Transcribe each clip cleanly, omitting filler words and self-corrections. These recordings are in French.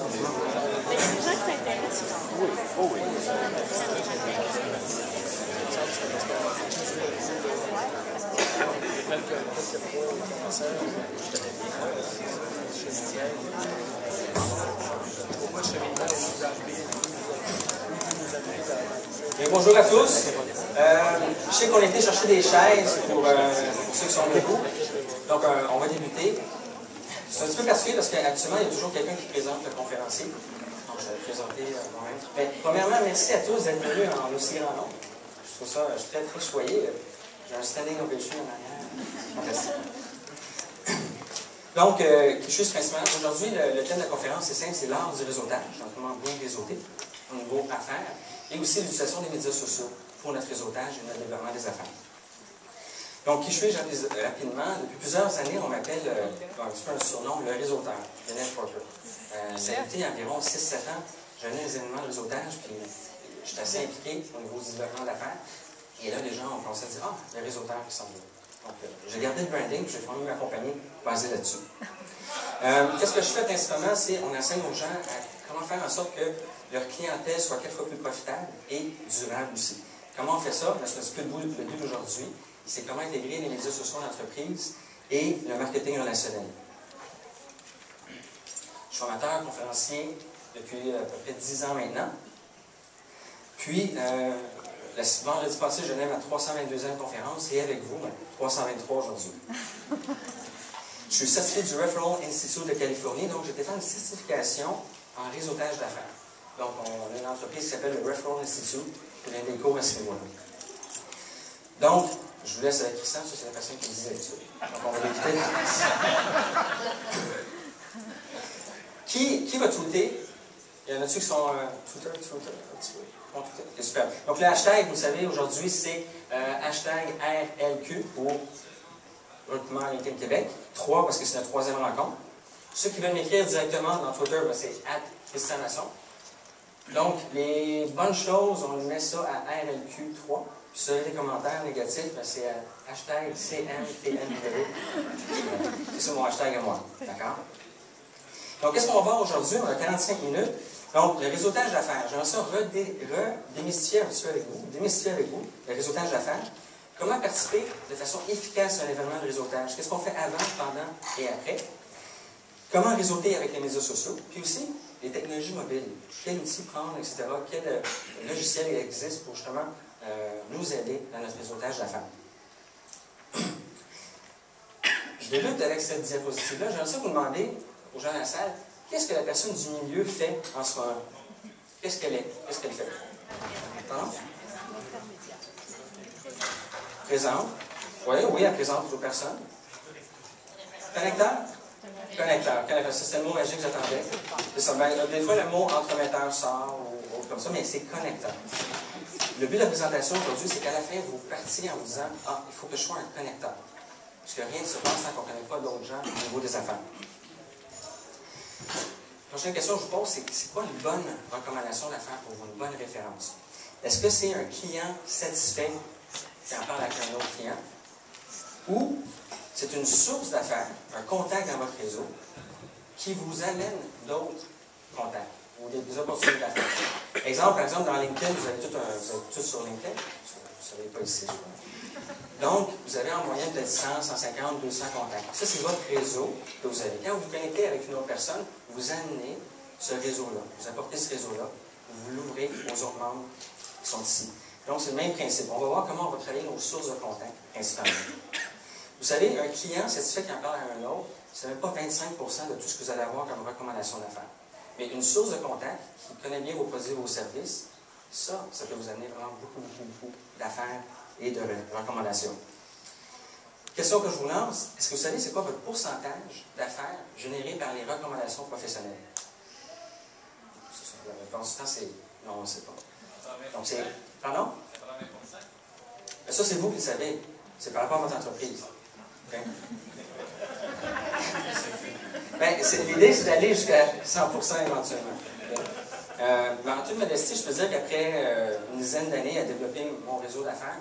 Mais il y a des gens qui s'intéressent. Oui, oh oui. Bien, bonjour à tous. Je sais qu'on a été chercher des chaises pour ceux qui sont debout. Donc, on va débuter. C'est un petit peu particulier parce qu'actuellement, il y a toujours quelqu'un qui présente le conférencier. Donc, je vais le présenter moi-même. Mais, premièrement, merci à tous d'être venus en aussi grand nombre. Je trouve ça, je suis très, très choyé. J'ai un standing ovation en arrière. Fantastique. Donc, juste principalement, aujourd'hui, le thème de la conférence, c'est simple, c'est l'art du réseautage. Donc, comment bien réseauter au niveau affaires et aussi l'utilisation des médias sociaux pour notre réseautage et notre développement des affaires. Donc, qui je suis rapidement? Depuis plusieurs années, on m'appelle un petit peu un surnom, le réseauteur, le networker. Ça a été environ 6-7 ans, j'avais des événements de réseautage, puis j'étais assez impliqué au niveau du développement d'affaires. Et là, les gens ont commencé à dire « Ah, le réseauteur qui s'en va. » Donc, j'ai gardé le branding, j'ai formé ma compagnie basée là-dessus. Qu'est-ce que je fais principalement? C'est on enseigne aux gens à comment faire en sorte que leur clientèle soit 4 fois plus profitable et durable aussi. Comment on fait ça? C'est un petit peu le but d'aujourd'hui. C'est comment intégrer les médias sociaux dans l'entreprise et le marketing relationnel. Je suis formateur, conférencier depuis à peu près 10 ans maintenant. Puis, le vendredi passé, je venais à ma 322e conférence et avec vous, 323 aujourd'hui. Je suis certifié du Referral Institute de Californie, donc j'ai été faire une certification en réseautage d'affaires. Donc, on a une entreprise qui s'appelle le Referral Institute, qui donne des cours à ce niveau-là. Donc, je vous laisse avec Christian, ça c'est la personne qui me disait là-dessus. Donc, on va l'écouter. Qui va tweeter? Il y en a-tu qui sont Twitter, un petit peu? Okay, super. Donc, le hashtag, vous savez, aujourd'hui, c'est hashtag RLQ pour Recrutement LinkedIn Québec. 3 parce que c'est notre 3e rencontre. Ceux qui veulent m'écrire directement dans Twitter, ben, c'est @christianmasson. Donc, les bonnes choses, on met ça à RLQ3. Puis, sur les commentaires négatifs, ben, c'est hashtag CMTNW. C'est ça mon hashtag à moi. D'accord? Donc, qu'est-ce qu'on va voir aujourd'hui? On a 45 minutes. Donc, le réseautage d'affaires. J'aimerais ça redémystifier un petit peu avec vous, le réseautage d'affaires. Comment participer de façon efficace à un événement de réseautage? Qu'est-ce qu'on fait avant, pendant et après? Comment réseauter avec les médias sociaux? Puis aussi, les technologies mobiles. Quel outil prendre, etc. Quel logiciel existe pour justement nous aider dans notre réseautage d'affaires? Je débute avec cette diapositive-là. J'aimerais ça vous demander aux gens de la salle, qu'est-ce que la personne du milieu fait en ce moment? Qu'est-ce qu'elle est? Qu'est-ce qu'elle fait? Pardon? Présente. Oui, elle présente aux personnes. Connecteur? Connecteur. C'est le mot magique que j'attendais. C'est ça. Ben, des fois, le mot entremetteur sort ou autre comme ça, mais c'est connecteur. Le but de la présentation aujourd'hui, c'est qu'à la fin, vous partiez en vous disant « Ah, il faut que je sois un connecteur. » Parce que rien ne se passe tant qu'on ne connaît pas d'autres gens au niveau des affaires. La prochaine question que je vous pose, c'est quoi une bonne recommandation d'affaires pour vous, une bonne référence? Est-ce que c'est un client satisfait qui en parle avec un autre client? Ou c'est une source d'affaires, un contact dans votre réseau, qui vous amène d'autres contacts ou des opportunités d'affaires? Par exemple, dans LinkedIn, vous avez tout sur LinkedIn. Vous ne savez pas ici, je crois. Donc, vous avez en moyenne peut-être 100, 150, 200 contacts. Ça, c'est votre réseau que vous avez. Quand vous vous connectez avec une autre personne, vous amenez ce réseau-là. Vous apportez ce réseau-là, vous l'ouvrez aux autres membres qui sont ici. Donc, c'est le même principe. On va voir comment on va travailler nos sources de contacts, principalement. Vous savez, un client satisfait qui en parle à un autre, ce n'est même pas 25% de tout ce que vous allez avoir comme recommandation d'affaires. Mais une source de contact qui connaît bien vos produits et vos services, ça peut vous amener vraiment beaucoup d'affaires et de recommandations. Question que je vous lance, est-ce que vous savez c'est quoi votre pourcentage d'affaires générées par les recommandations professionnelles? La réponse du temps, c'est non, on ne sait pas. Donc, c'est. Pardon? Ça, c'est vous qui le savez. C'est par rapport à votre entreprise. Okay? Ben, l'idée, c'est d'aller jusqu'à 100% éventuellement. Mais en toute modestie, je peux dire qu'après une dizaine d'années à développer mon réseau d'affaires,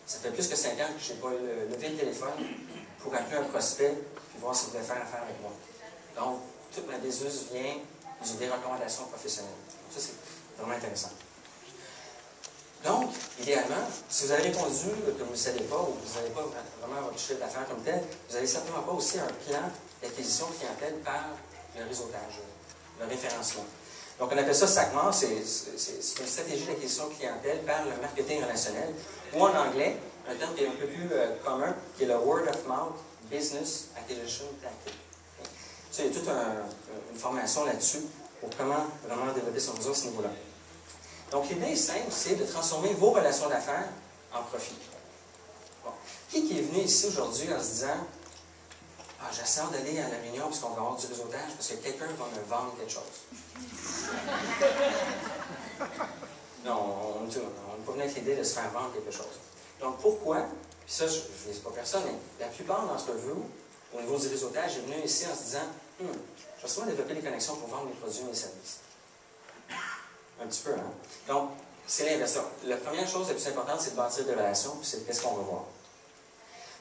ça fait plus que 5 ans que je n'ai pas levé le téléphone pour appeler un prospect et voir s'il voulait faire affaire avec moi. Donc, toute ma désusse vient des recommandations professionnelles. Ça, c'est vraiment intéressant. Donc, idéalement, si vous avez répondu que vous ne savez pas ou que vous n'avez pas vraiment votre chiffre d'affaires comme tel, vous n'avez certainement pas aussi un plan d'acquisition clientèle par le réseautage, le référencement. Donc, on appelle ça SACMAR, c'est une stratégie d'acquisition clientèle par le marketing relationnel, ou en anglais, un terme qui est un peu plus commun, qui est le Word of Mouth Business Acquisition Tactic. Ça, il y a toute une formation là-dessus pour comment vraiment développer son réseau à ce niveau-là. Donc, l'idée simple, c'est de transformer vos relations d'affaires en profit. Bon. Qui est venu ici aujourd'hui en se disant « Ah, j'essaie d'aller à la réunion parce qu'on va avoir du réseautage parce que quelqu'un va me vendre quelque chose. » Non, on n'est pas venu avec l'idée de se faire vendre quelque chose. Donc, pourquoi? Puis ça, je ne dis pas personne, mais la plupart d'entre vous, au niveau du réseautage, est venu ici en se disant « Je vais sûrement développer des connexions pour vendre mes produits et mes services. » Un petit peu, hein? Donc, c'est l'inversion. La première chose la plus importante, c'est de bâtir des relations, puis c'est qu'est-ce qu'on va voir.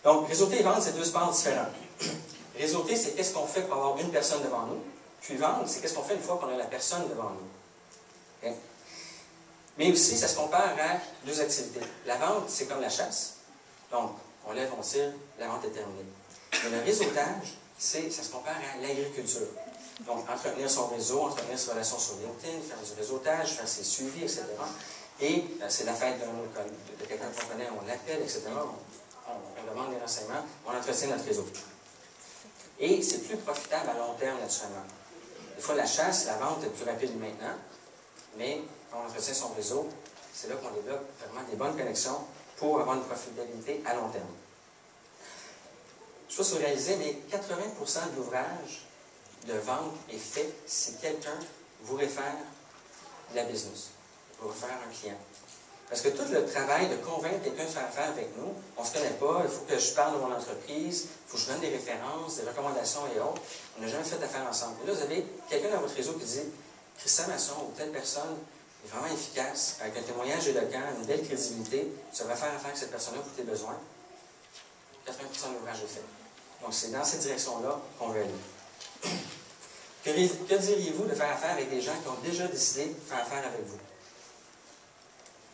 Donc, réseauter et vendre, c'est deux sports différents. Réseauter, c'est qu'est-ce qu'on fait pour avoir une personne devant nous. Puis vendre, c'est qu'est-ce qu'on fait une fois qu'on a la personne devant nous. Okay? Mais aussi, ça se compare à deux activités. La vente, c'est comme la chasse. Donc, on lève, on tire, la vente est terminée. Mais le réseautage, ça se compare à l'agriculture. Donc, entretenir son réseau, entretenir ses relations sur LinkedIn, faire du réseautage, faire ses suivis, etc. Et c'est la fête de quelqu'un qu'on connaît, on l'appelle, etc. On demande des renseignements, on entretient notre réseau. Et c'est plus profitable à long terme, naturellement. Des fois, la chasse, la vente est plus rapide maintenant, mais quand on entretient son réseau, c'est là qu'on développe vraiment des bonnes connexions pour avoir une profitabilité à long terme. Je ne sais pas si vous réalisez, mais 80% de l'ouvrage de vente est fait si quelqu'un vous réfère de la business, vous réfère un client. Parce que tout le travail de convaincre quelqu'un de faire affaire avec nous, on ne se connaît pas, il faut que je parle de mon entreprise, il faut que je donne des références, des recommandations et autres. On n'a jamais fait affaire ensemble. Et là, vous avez quelqu'un dans votre réseau qui dit « Christian Masson ou telle personne est vraiment efficace, avec un témoignage éloquent, une belle crédibilité, tu vas faire affaire avec cette personne-là pour tes besoins. » 80% de l'ouvrage est fait. Donc, c'est dans cette direction-là qu'on veut aller. Que diriez-vous de faire affaire avec des gens qui ont déjà décidé de faire affaire avec vous?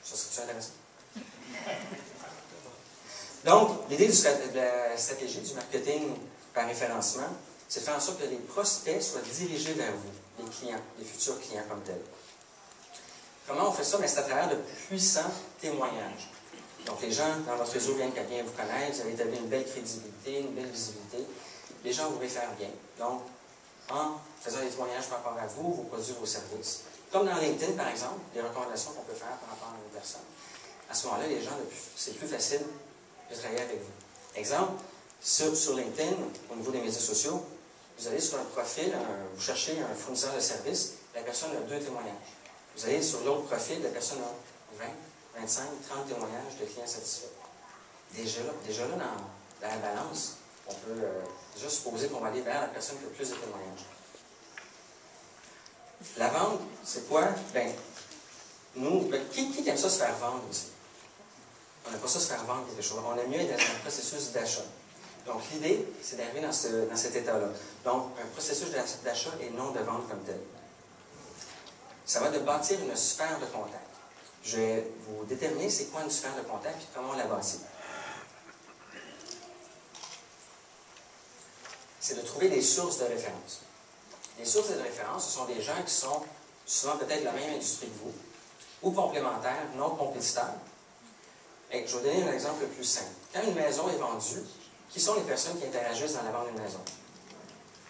Ça serait-tu intéressant? Donc, l'idée de la stratégie du marketing par référencement, c'est de faire en sorte que les prospects soient dirigés vers vous, les clients, les futurs clients comme tels. Comment on fait ça? C'est à travers de puissants témoignages. Donc, les gens dans votre réseau viennent qu'à bien vous connaître, vous avez établi une belle crédibilité, une belle visibilité. Les gens vous réfèrent bien. Donc, en faisant des témoignages par rapport à vous, vos produits, vos services. Comme dans LinkedIn, par exemple, des recommandations qu'on peut faire par rapport à une personne. À ce moment-là, les gens, c'est plus facile de travailler avec vous. Exemple, sur LinkedIn, au niveau des médias sociaux, vous allez sur un profil, vous cherchez un fournisseur de services, la personne a 2 témoignages. Vous allez sur l'autre profil, la personne a 20, 25, 30 témoignages de clients satisfaits. Déjà là, dans la balance, on peut déjà supposer qu'on va aller vers la personne qui a le plus de témoignages. La vente, c'est quoi? Qui aime ça se faire vendre ici? On n'aime pas ça se faire vendre quelque chose. On aime mieux être dans un processus d'achat. Donc, l'idée, c'est d'arriver dans cet état-là. Donc, un processus d'achat et non de vente comme tel. Ça va de bâtir une sphère de contact. Je vais vous déterminer c'est quoi une sphère de contact et comment on la bâtit. C'est de trouver des sources de référence. Les sources de référence, ce sont des gens qui sont souvent peut-être la même industrie que vous, ou complémentaires, non compétiteurs. Et je vais vous donner un exemple le plus simple. Quand une maison est vendue, qui sont les personnes qui interagissent dans la vente d'une maison?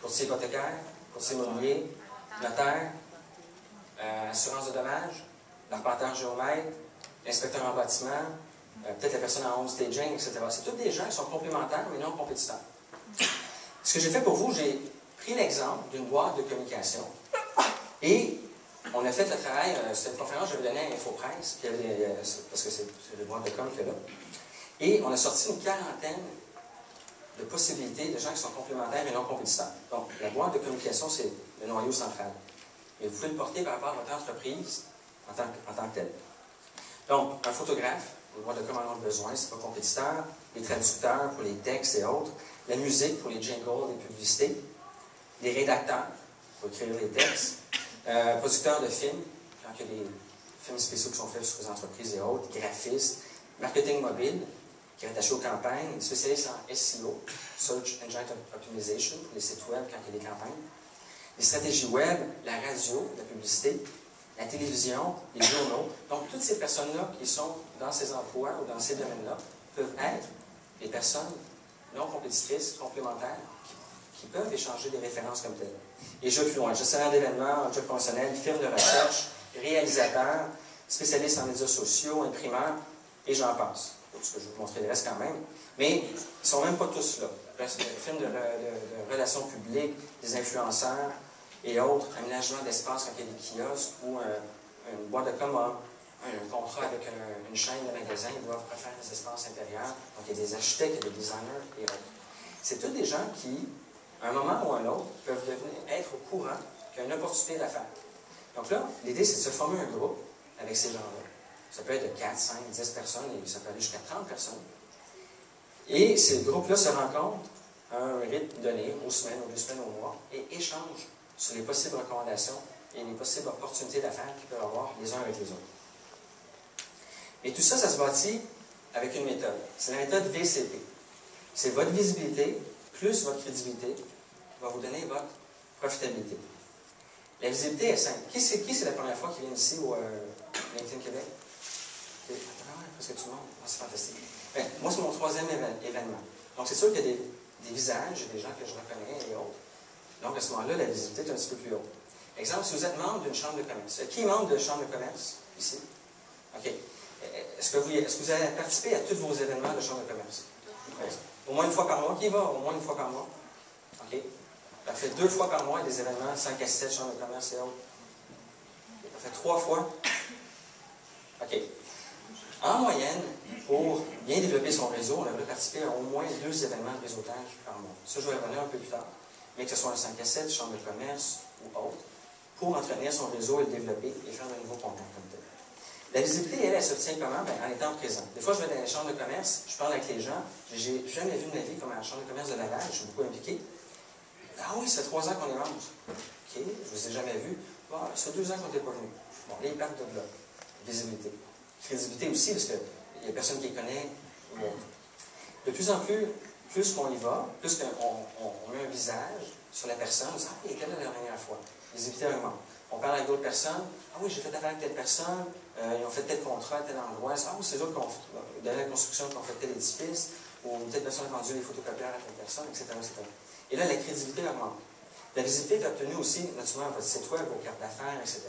Courtier hypothécaire, courtier immobilier, notaire, assurance de dommages, l'arpenteur géomètre, l'inspecteur en bâtiment, peut-être la personne en home staging, etc. C'est tous des gens qui sont complémentaires mais non compétiteurs. Ce que j'ai fait pour vous, j'ai pris l'exemple d'une boîte de communication et on a fait le travail, cette conférence, je l'avais donnée à InfoPresse, parce que c'est le boîte de com qu'il y a là, et on a sorti une quarantaine de possibilités de gens qui sont complémentaires et non compétiteurs. Donc, la boîte de communication, c'est le noyau central. Et vous pouvez le porter par rapport à votre entreprise en tant que telle. Donc, un photographe, les boîtes de com en ont besoin, c'est pas compétiteur, les traducteurs pour les textes et autres, la musique pour les jingles, les publicités, les rédacteurs pour écrire les textes, Producteur de films, quand il y a des films spéciaux qui sont faits sur les entreprises et autres, graphiste, marketing mobile, qui est attaché aux campagnes, spécialiste en SEO, Search Engine Optimization, pour les sites web quand il y a des campagnes, les stratégies web, la radio, la publicité, la télévision, les journaux. Donc, toutes ces personnes-là qui sont dans ces emplois ou dans ces domaines-là peuvent être des personnes non compétitrices, complémentaires, qui peuvent échanger des références comme telles. Et je vais plus loin. Gestionnaire d'événements, job professionnel, firme de recherche, réalisateur, spécialiste en médias sociaux, imprimeur, et j'en passe. Parce que je vais vous montrer le reste quand même. Mais ils ne sont même pas tous là. Firme de relations publiques, des influenceurs et autres, aménagement d'espace quand il y a des kiosques ou une boîte de com un contrat avec une chaîne de magasins, ils doivent refaire des espaces intérieurs. Donc, il y a des architectes, il y a des designers et autres. C'est tous des gens qui, à un moment ou à un autre, peuvent être au courant qu'il y a une opportunité d'affaires. Donc là, l'idée, c'est de se former un groupe avec ces gens-là. Ça peut être de 4, 5, 10 personnes et ça peut aller jusqu'à 30 personnes. Et ces groupes-là se rencontrent à un rythme donné, aux semaines, aux 2 semaines, au mois, et échangent sur les possibles recommandations et les possibles opportunités d'affaires qu'ils peuvent avoir les uns avec les autres. Et tout ça, ça se bâtit avec une méthode. C'est la méthode VCP. C'est votre visibilité plus votre crédibilité qui va vous donner votre profitabilité. La visibilité est simple. Qui c'est la première fois qui vient ici au LinkedIn Québec? Parce que tout le monde, c'est fantastique. Bien, moi, c'est mon 3e événement. Donc, c'est sûr qu'il y a des visages, des gens que je reconnais et autres. Donc, à ce moment-là, la visibilité est un petit peu plus haute. Exemple, si vous êtes membre d'une chambre de commerce. Qui est membre de chambre de commerce ici? OK. Est-ce que vous avez participé à tous vos événements de chambre de commerce? Au moins une fois par mois? Qui va au moins une fois par mois? OK. Parfait. 2 fois par mois, des événements, 5 à 7 chambres de commerce et autres. Parfait. 3 fois? OK. En moyenne, pour bien développer son réseau, on devrait participer à au moins 2 événements de réseautage par mois. Ça, je vais revenir un peu plus tard. Mais que ce soit un 5 à 7, chambre de commerce ou autre, pour entretenir son réseau et le développer et faire de nouveaux contacts comme tel. La visibilité, elle s'obtient comment? Bien, en étant présent. Des fois, je vais dans les chambres de commerce, je parle avec les gens. J'ai jamais vu de ma vie comme à la chambre de commerce de Laval, je suis beaucoup impliqué. Ah oui, ça fait 3 ans qu'on est membres. OK, je ne vous ai jamais vu. Bon, ça fait 2 ans qu'on n'était pas venu. Bon, là, ils partent de là. Visibilité. Crédibilité aussi, parce qu'il n'y a personne qui les connaît. De plus en plus, plus qu'on y va, plus qu'on met un visage sur la personne, on dit, ah, il était là la dernière fois. Visibilité augmente. On parle avec d'autres personnes. Ah oui, j'ai fait affaire avec telle personne. Ils ont fait tel contrat à tel endroit. Ah oui, c'est eux de la construction qui ont fait tel édifice. Ou telle personne a vendu les photocopieurs à telle personne, etc., etc. Et là, la crédibilité augmente. La visibilité est obtenue aussi, naturellement, votre site web, vos cartes d'affaires, etc.,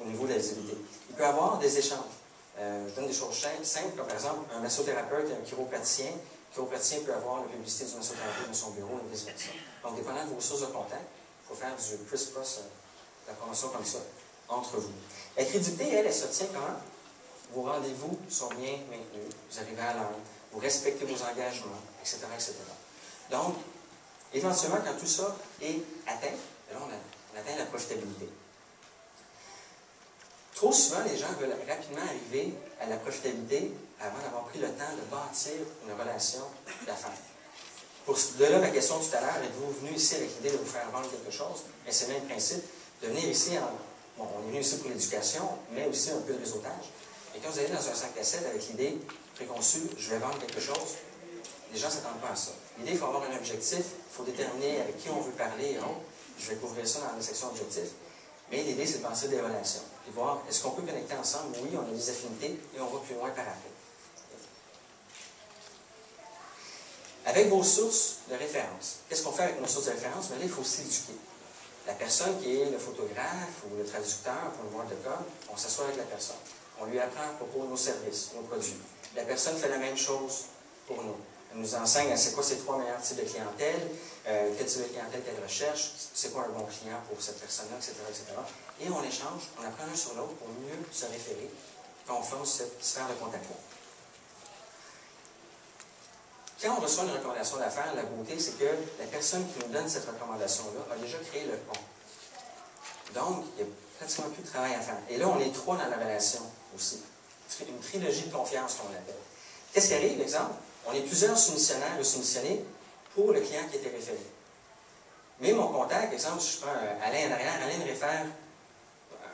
au niveau de la visibilité. Il peut y avoir des échanges. Je donne des choses simples, comme par exemple, un massothérapeute et un chiropraticien. Le chiropraticien peut avoir la publicité du massothérapeute dans son bureau et vice-versa. Donc, dépendant de vos sources de contact, il faut faire du criss-cross, la promotion comme ça, entre vous. La crédibilité, elle s'obtient comment? Vos rendez-vous sont bien maintenus, vous arrivez à l'heure, vous respectez vos engagements, etc., etc. Donc, éventuellement, quand tout ça est atteint, là, on atteint la profitabilité. Trop souvent, les gens veulent rapidement arriver à la profitabilité avant d'avoir pris le temps de bâtir une relation d'affaires. De là, ma question tout à l'heure, êtes-vous venu ici avec l'idée de vous faire vendre quelque chose? Mais c'est le même principe. De venir ici, bon, on est venu ici pour l'éducation, mais aussi un peu de réseautage. Et quand vous allez dans un 5 à 7 avec l'idée préconçue, je vais vendre quelque chose, les gens ne s'attendent pas à ça. L'idée, il faut avoir un objectif, il faut déterminer avec qui on veut parler et autres. Je vais couvrir ça dans la section objectifs. Mais l'idée, c'est de penser des relations. Et voir, est-ce qu'on peut connecter ensemble? Oui, on a des affinités et on va plus loin par après. Avec vos sources de référence. Qu'est-ce qu'on fait avec nos sources de référence? Bien là, il faut s'éduquer. La personne qui est le photographe ou le traducteur pour le boîte de com, on s'assoit avec la personne. On lui apprend à propos de nos services, nos produits. La personne fait la même chose pour nous. Elle nous enseigne c'est quoi ces 3 meilleurs types de clientèle, quel type de clientèle qu'elle recherche, c'est quoi un bon client pour cette personne-là, etc., etc. Et on échange, on apprend l'un sur l'autre pour mieux se référer quand on forme cette sphère de contact-là. Quand on reçoit une recommandation d'affaires, la beauté, c'est que la personne qui nous donne cette recommandation-là a déjà créé le pont. Donc, il n'y a pratiquement plus de travail à faire. Et là, on est 3 dans la relation aussi. Une trilogie de confiance qu'on appelle. Qu'est-ce qui arrive, exemple? On est plusieurs soumissionnaires ou soumissionnés pour le client qui était référé. Mais mon contact, exemple, si je prends Alain en arrière, Alain me faire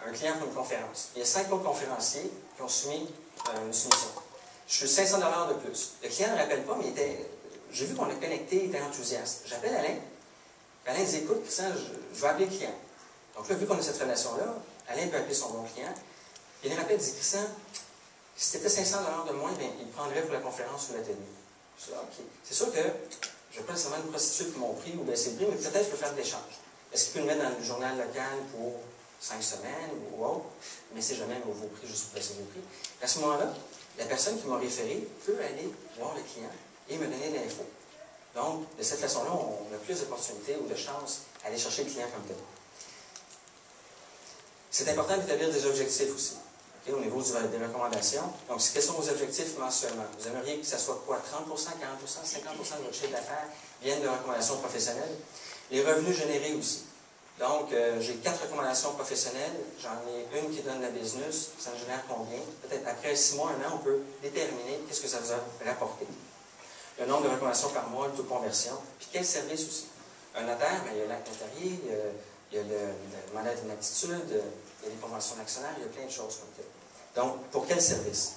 un client pour une conférence. Il y a 5 autres conférenciers qui ont soumis une soumission. Je suis 500 $ de plus. Le client ne rappelle pas, mais j'ai vu qu'on a connecté, il était enthousiaste. J'appelle Alain. Alain dit, écoute, Christian, je vais appeler le client. Donc là, vu qu'on a cette relation-là, Alain peut appeler son bon client. Il me rappelle, il dit, Christian, si c'était 500 $ de moins, bien, il prendrait pour la conférence ou l'atelier. Je dis, OK. C'est sûr que je ne vais pas nécessairement une prostituée pour mon prix ou baisser le prix, mais peut-être je peux faire de l'échange. Est-ce qu'il peut le mettre dans le journal local pour 5 semaines ou autre, mais c'est jamais vos prix juste pour baisser vos prix. À ce moment-là, la personne qui m'a référé peut aller voir le client et me donner l'info. Donc, de cette façon-là, on a plus d'opportunités ou de chances à aller chercher le client comme tel. C'est important d'établir des objectifs aussi, okay, au niveau des recommandations. Donc, quels sont vos objectifs mensuellement? Vous aimeriez que ce soit quoi? 30 %, 40 %, 50 % de votre chiffre d'affaires viennent de recommandations professionnelles. Les revenus générés aussi. Donc, j'ai 4 recommandations professionnelles. J'en ai une qui donne la business. Ça me génère combien? Peut-être après 6 mois, 1 an, on peut déterminer qu'est-ce que ça vous a rapporté. Le nombre de recommandations par mois, le taux de conversion. Puis quel service aussi? Un notaire, bien, il y a l'acte notarié, il y a le mandat d'inaptitude, il y a les conventions d'actionnaire, il y a plein de choses comme ça. Donc, pour quel service?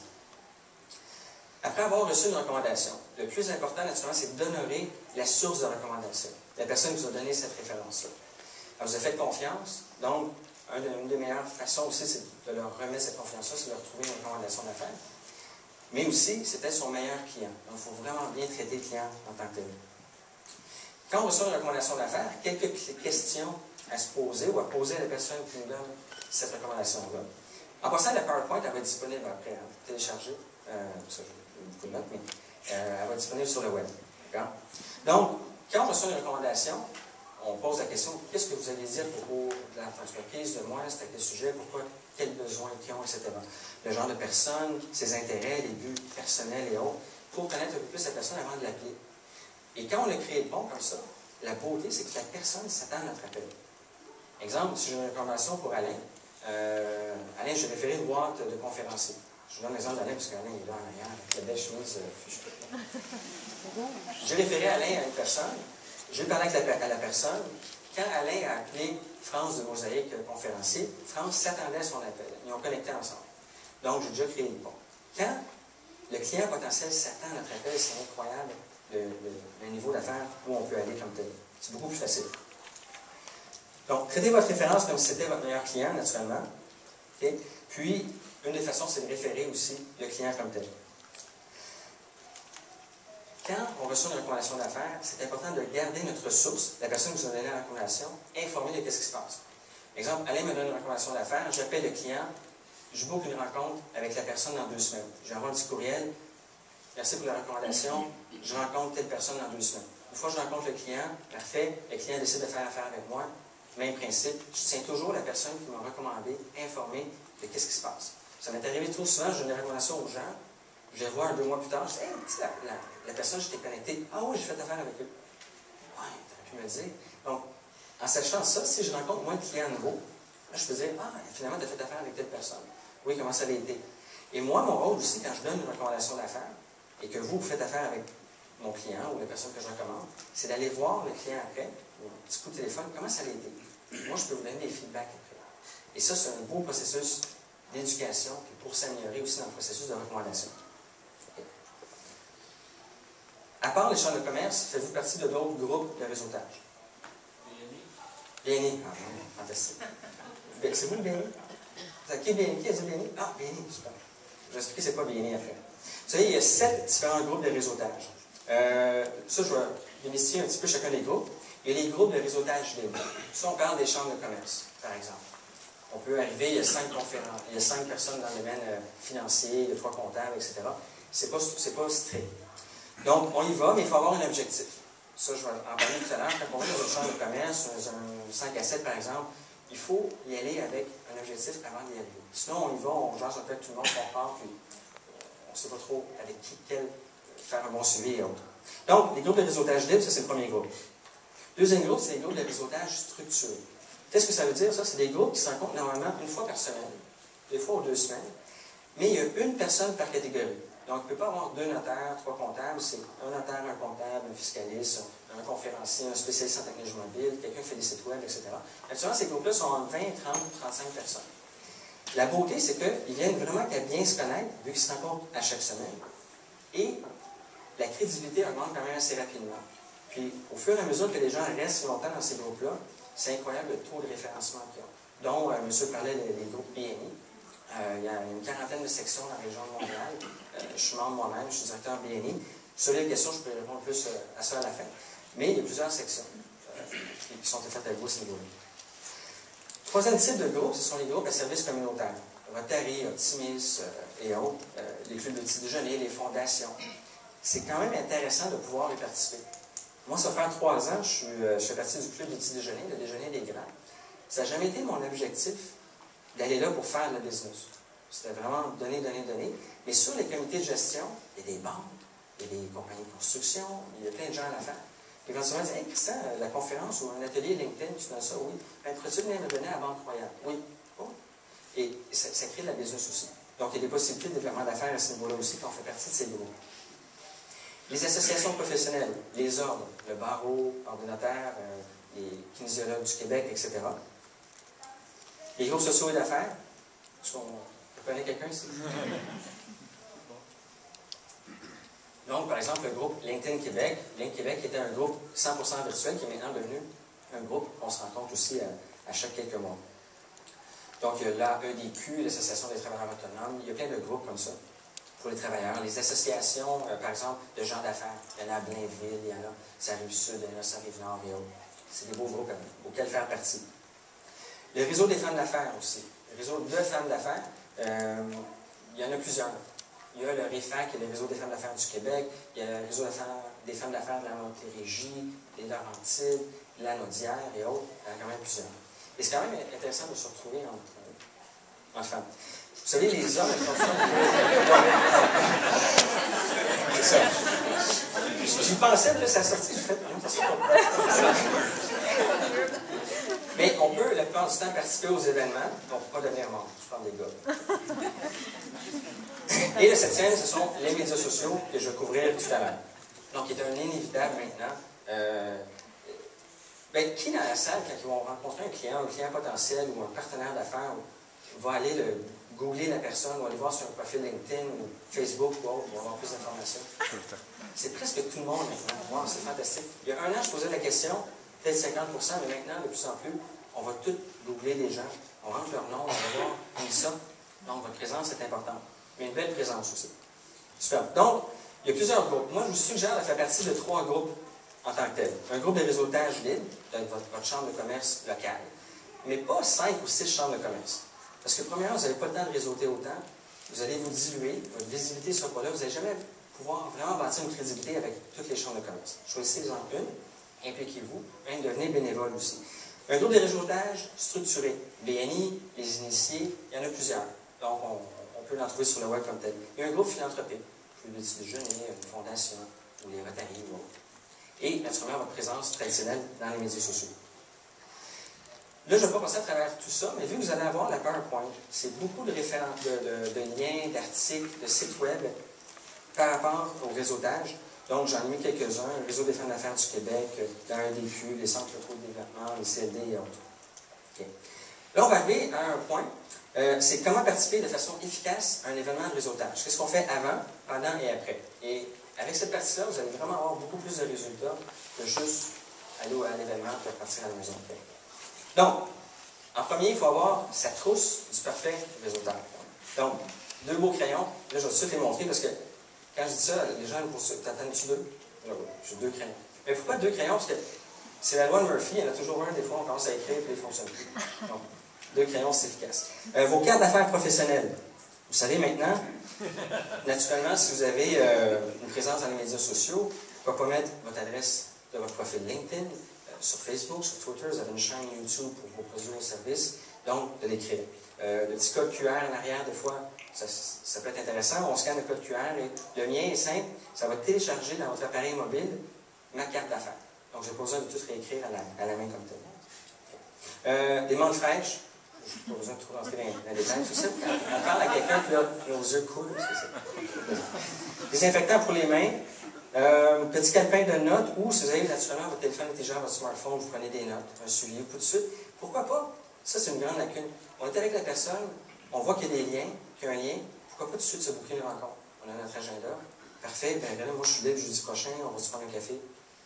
Après avoir reçu une recommandation, le plus important, naturellement, c'est d'honorer la source de recommandation. La personne qui vous a donné cette référence-là. Elle vous a fait confiance, donc une des meilleures façons aussi, c'est de leur remettre cette confiance-là, c'est de leur trouver une recommandation d'affaires. Mais aussi, c'était son meilleur client. Donc, il faut vraiment bien traiter le client en tant que tel. Quand on reçoit une recommandation d'affaires, quelques questions à se poser ou à poser à la personne qui nous donne cette recommandation-là. En passant, la PowerPoint, elle va être disponible après, hein, télécharger. Ça, j'ai beaucoup de notes, mais elle va être disponible sur le web. Donc, quand on reçoit une recommandation, on pose la question, qu'est-ce que vous allez dire à propos de l'entreprise, de moi, c'est à quel sujet, pourquoi, quels besoins ils ont, etc. Le genre de personne, ses intérêts, les buts personnels et autres, pour connaître un peu plus la personne avant de l'appeler. Et quand on a créé le pont comme ça, la beauté, c'est que la personne s'attend à notre appel. Exemple, si j'ai une recommandation pour Alain, Alain, j'ai référé une boîte de conférenciers. Je vous donne l'exemple d'Alain, parce qu'Alain est là en arrière, avec la belle chemise fuchsia. J'ai référé Alain à une personne. J'ai parlé à la personne. Quand Alain a appelé France de Mosaïque conférencier, France s'attendait à son appel. Ils ont connecté ensemble. Donc, j'ai déjà créé le pont. Quand le client potentiel s'attend à notre appel, c'est incroyable le niveau d'affaires où on peut aller comme tel. C'est beaucoup plus facile. Donc, traitez votre référence comme si c'était votre meilleur client, naturellement. Okay? Puis, une des façons, c'est de référer aussi le client comme tel. Quand on reçoit une recommandation d'affaires, c'est important de garder notre source, la personne qui nous a donné la recommandation, informée de ce qui se passe. Exemple, Alain me donne une recommandation d'affaires, j'appelle le client, je book une rencontre avec la personne dans 2 semaines. J'envoie un petit courriel, merci pour la recommandation, je rencontre telle personne dans 2 semaines. Une fois que je rencontre le client, parfait, le client décide de faire affaire avec moi, même principe, je tiens toujours la personne qui m'a recommandé, informée de ce qui se passe. Ça m'est arrivé trop souvent, je donne des recommandations aux gens, je les vois 1 2 mois plus tard, je dis, hey, la personne, je t'ai connecté. Ah oui, j'ai fait affaire avec eux. Oui, tu aurais pu me le dire. Donc, en sachant ça, si je rencontre moins de clients nouveaux, là, je peux dire, ah, finalement, tu as fait affaire avec telle personne. Oui, comment ça a été? Et moi, mon rôle aussi, quand je donne une recommandation d'affaires, et que vous faites affaire avec mon client ou la personne que je recommande, c'est d'aller voir le client après, ou un petit coup de téléphone, comment ça a été. Moi, je peux vous donner des feedbacks après. Et ça, c'est un beau processus d'éducation pour s'améliorer aussi dans le processus de recommandation. À part les chambres de commerce, faites-vous partie de d'autres groupes de réseautage? BNI. Ah, fantastique. C'est vous le BNI? Qui est BNI? Qui a dit BNI? Ah, BNI, super. Je vais expliquer c'est quoi BNI après. Vous savez, il y a 7 différents groupes de réseautage. Ça, je vais démystifier un petit peu chacun des groupes. Il y a les groupes de réseautage libre. Ça, on parle des chambres de commerce, par exemple. On peut arriver, il y a 5 conférences, il y a 5 personnes dans le domaine financier, il y a 3 comptables, etc. C'est pas strict. Donc, on y va, mais il faut avoir un objectif. Ça, je vais en parler tout à l'heure. Quand on va dans une chambre de commerce, dans un 5 à 7 par exemple, il faut y aller avec un objectif avant d'y arriver. Sinon, on y va, on jase un peu avec tout le monde, on part, puis on ne sait pas trop avec qui, quel, faire un bon suivi et autres. Donc, les groupes de réseautage libre, ça c'est le premier groupe. Deuxième groupe, c'est les groupes de réseautage structuré. Qu'est-ce que ça veut dire, ça? C'est des groupes qui se rencontrent normalement 1 fois par semaine, 2 fois ou 2 semaines, mais il y a une personne par catégorie. Donc, il ne peut pas avoir 2 notaires, 3 comptables. C'est un notaire, un comptable, un fiscaliste, un conférencier, un spécialiste en technologie mobile, quelqu'un qui fait des sites web, etc. Actuellement, ces groupes-là sont entre 20, 30, 35 personnes. La beauté, c'est qu'ils viennent vraiment qu'à bien se connaître, vu qu'ils se rencontrent à chaque semaine. Et la crédibilité augmente quand même assez rapidement. Puis, au fur et à mesure que les gens restent longtemps dans ces groupes-là, c'est incroyable le taux de référencement qu'il y a. Donc, monsieur parlait des groupes BNI. Il y a une quarantaine de sections dans la région de Montréal. Je suis membre moi-même, je suis directeur BNI. Sur les questions, je peux répondre plus à ça à la fin. Mais il y a plusieurs sections qui sont faites à vous à ce niveau-là. Troisième type de groupe, ce sont les groupes à service communautaire. Rotary, Optimis et autres, les clubs de petit déjeuner, les fondations. C'est quand même intéressant de pouvoir y participer. Moi, ça fait 3 ans, je fais partie du club de petit déjeuner, le déjeuner des grands. Ça n'a jamais été mon objectif d'aller là pour faire le business. C'était vraiment donner. Mais sur les comités de gestion, il y a des banques, il y a des compagnies de construction, il y a plein de gens à la faire. Et quand tu vas dire, hey Christian, la conférence ou un atelier LinkedIn, tu donnes ça, oui. Pourrais-tu venir me donner à la Banque Royale? Oui. Oh. Et ça crée de la business aussi. Donc, il y a des possibilités de développement d'affaires à ce niveau-là aussi, quand on fait partie de ces groupes. Les associations professionnelles, les ordres, le barreau, ordre des notaires, les kinésiologues du Québec, etc. Les groupes sociaux et d'affaires. Est-ce qu'on connaît quelqu'un ici? Donc, par exemple, le groupe LinkedIn Québec. LinkedIn Québec était un groupe 100% virtuel qui est maintenant devenu un groupe qu'on se rencontre aussi à chaque quelques mois. Donc, il y a l'AEDQ, l'Association des travailleurs autonomes. Il y a plein de groupes comme ça pour les travailleurs. Les associations, par exemple, de gens d'affaires. Il y en a à Blainville, il y en a à Rive-Sud, il y en a à Rive-Nord et autres. C'est des beaux groupes auxquels faire partie. Le réseau des femmes d'affaires aussi. Le réseau de femmes d'affaires, il y en a plusieurs. Il y a le REFAC, qui est le réseau des femmes d'affaires du Québec. Il y a le réseau des femmes d'affaires de la Montérégie, des Laurentides, de la Naudière et autres. Il y en a quand même plusieurs. Et c'est quand même intéressant de se retrouver entre femmes. Vous savez, les hommes, c'est ça. J'y pensais, puis là, ça a sorti, j'ai fait, non, ça sort pas. Mais on peut, la plupart du temps, participer aux événements, donc pas devenir membre. Je parle des gars. Et le 7e, ce sont les médias sociaux que je vais couvrir tout à l'heure. Donc, il est un inévitable maintenant. Qui dans la salle, quand ils vont rencontrer un client potentiel ou un partenaire d'affaires, va aller googler la personne, ou aller voir sur un profil LinkedIn ou Facebook ou autre pour avoir plus d'informations? C'est presque tout le monde maintenant. Wow, c'est fantastique. Il y a 1 an, je posais la question, peut-être 50%, mais maintenant, de plus en plus, on va tout googler les gens. On rentre leur nom, on va voir comme ça. Donc, votre présence est importante. Mais une belle présence aussi. Super. Donc, il y a plusieurs groupes. Moi, je vous suggère de faire partie de 3 groupes en tant que tels. Un groupe de réseautage libre, avec votre chambre de commerce locale, mais pas 5 ou 6 chambres de commerce. Parce que, premièrement, vous n'avez pas le temps de réseauter autant. Vous allez vous diluer, votre visibilité ne sera pas là. Vous n'allez jamais pouvoir vraiment bâtir une crédibilité avec toutes les chambres de commerce. Choisissez-en une, impliquez-vous, même devenez bénévole aussi. Un groupe de réseautage structuré. BNI, les initiés, il y en a plusieurs. Donc, on peut l'en trouver sur le web comme tel. Il y a un groupe philanthropique, le petit déjeuner, une fondation, ou les Rotary ou autre. Et, naturellement, votre présence traditionnelle dans les médias sociaux. Là, je ne vais pas passer à travers tout ça, mais vu que vous allez avoir la PowerPoint, c'est beaucoup de références, de liens, d'articles, de sites web par rapport au réseautage. Donc, j'en ai mis quelques-uns. Le Réseau des femmes d'affaires du Québec, l'AEDQ, les centres locaux de développement, les CLD et autres. Okay. Là, on va arriver à un point. C'est comment participer de façon efficace à un événement de réseautage. Qu'est-ce qu'on fait avant, pendant et après? Et avec cette partie-là, vous allez vraiment avoir beaucoup plus de résultats que juste aller à l'événement et repartir à la maison. Okay. Donc, en premier, il faut avoir sa trousse du parfait réseautage. Donc, 2 beaux crayons. Là, je vais tout de suite les montrer parce que quand je dis ça, les gens me posent, t'attends-tu 2? Là, oui, j'ai 2 crayons. Mais pourquoi 2 crayons? Parce que c'est la loi de Murphy, il y en a toujours un, des fois, on commence à écrire et puis il ne fonctionne plus. Donc, 2 crayons, c'est efficace. Vos cartes d'affaires professionnelles. Vous savez maintenant, naturellement, si vous avez une présence dans les médias sociaux, pourquoi pas mettre votre adresse de votre profil LinkedIn, sur Facebook, sur Twitter, vous avez une chaîne YouTube pour vos produits ou services, donc de l'écrire. Le petit code QR en arrière, des fois, ça peut être intéressant. On scanne le code QR et le mien est simple, ça va télécharger dans votre appareil mobile ma carte d'affaires. Donc, je n'ai pas besoin de tout réécrire à la main comme tel. Des menthes fraîches, n'ai pas besoin de trop rentrer dans les détails. Tout ça, quand on parle à quelqu'un, puis là, nos yeux coulent. Désinfectant pour les mains. Petit calepin de notes, ou si vous avez naturellement votre téléphone intelligent, votre smartphone, vous prenez des notes, un suivi, tout de suite. Pourquoi pas? Ça, c'est une grande lacune. On est avec la personne, on voit qu'il y a des liens, qu'il y a un lien. Pourquoi pas tout de suite se booker une rencontre? On a notre agenda. Parfait, ben là, moi je suis libre jeudi prochain, on va se prendre un café.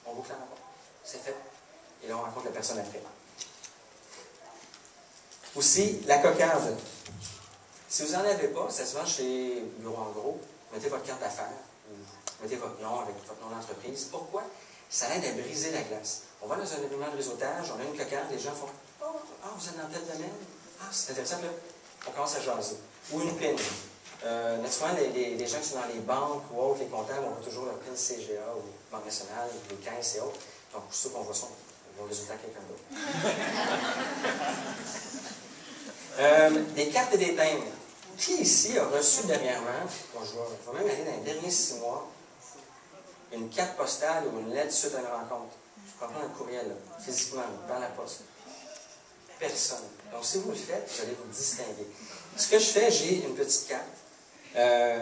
On boucle la rencontre. C'est fait. Et là, on rencontre la personne après. Aussi, la cocarde. Si vous n'en avez pas, ça se vend chez Bureau en gros, mettez votre carte d'affaires, ou mettez votre nom avec votre nom d'entreprise. Pourquoi? Ça aide à briser la glace. On va dans un événement de réseautage, on a une cocarde, les gens font « Oh, vous êtes dans tel domaine? Ah, c'est intéressant. » Là, on commence à jaser. Ou une pin. Naturellement, les gens qui sont dans les banques ou autres, les comptables, on voit toujours la pin CGA ou Banque nationale, les caisses et autres. Donc, pour ceux qu'on voit ça, on va résultat à quelqu'un d'autre. Des cartes et des thèmes. Qui ici a reçu dernièrement, bon, je vais même aller dans les derniers 6 mois, une carte postale ou une lettre suite à une rencontre? Je prends un courriel, là, physiquement, dans la poste. Personne. Donc, si vous le faites, vous allez vous distinguer. Ce que je fais, j'ai une petite carte.